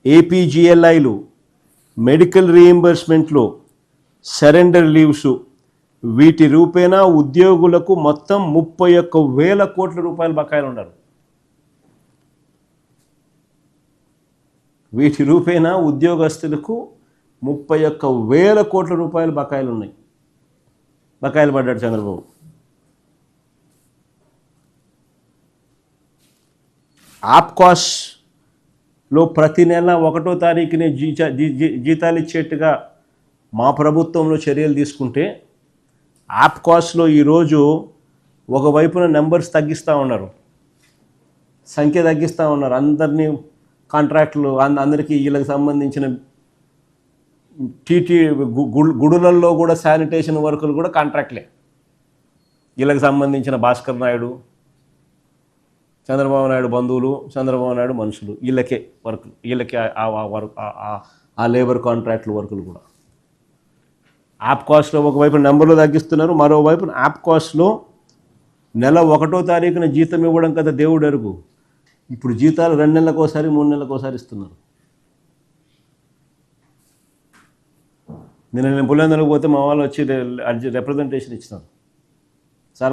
ఏపీజీఎల్ఐలు, మెడికల్ రీయింబర్స్మెంట్లు, సరెండర్ లీవ్స్, వీటి రూపేణా ఉద్యోగులకు మొత్తం 31,000 కోట్ల రూపాయల బకాయిలు ఉన్నారు. వీటి రూపేణా ఉద్యోగస్తులకు 31,000 కోట్ల రూపాయల బకాయిలు ఉన్నాయి. బకాయిలు పడ్డాడు చంద్రబాబు. ఆప్కాస్లో ప్రతి నెల 1వ తారీఖునే జీతాలు ఇచ్చేట్టుగా మా ప్రభుత్వంలో చర్యలు తీసుకుంటే, ఆప్కాస్లో ఈరోజు ఒకవైపున నెంబర్స్ తగ్గిస్తూ ఉన్నారు. సంఖ్య తగ్గిస్తూ ఉన్నారు. అందరినీ కాంట్రాక్టులు అందరికీ వీళ్ళకి సంబంధించిన టీటీ గుడులల్లో కూడా శానిటేషన్ వర్కులు కూడా కాంట్రాక్ట్లే. వీళ్ళకి సంబంధించిన భాస్కర్ నాయుడు, చంద్రబాబు నాయుడు బంధువులు, చంద్రబాబు నాయుడు మనుషులు, వీళ్ళకే వర్కులు, వీళ్ళకే ఆ లేబర్ కాంట్రాక్టుల వర్కులు కూడా. యాప్ కాస్ట్లో ఒకవైపు నెంబర్లు తగ్గిస్తున్నారు, మరోవైపు యాప్ కాస్ట్లో నెల 1వ తారీఖున జీతం ఇవ్వడం కదా దేవుడు ఎరుగు. ఇప్పుడు జీతాలు 2 నెలలకు ఒకసారి 3 నెలలకు ఒకసారి ఇస్తున్నారు. నేను పులివెందులకు పోతే మా వాళ్ళు వచ్చి రిప్రజెంటేషన్ ఇచ్చినారు.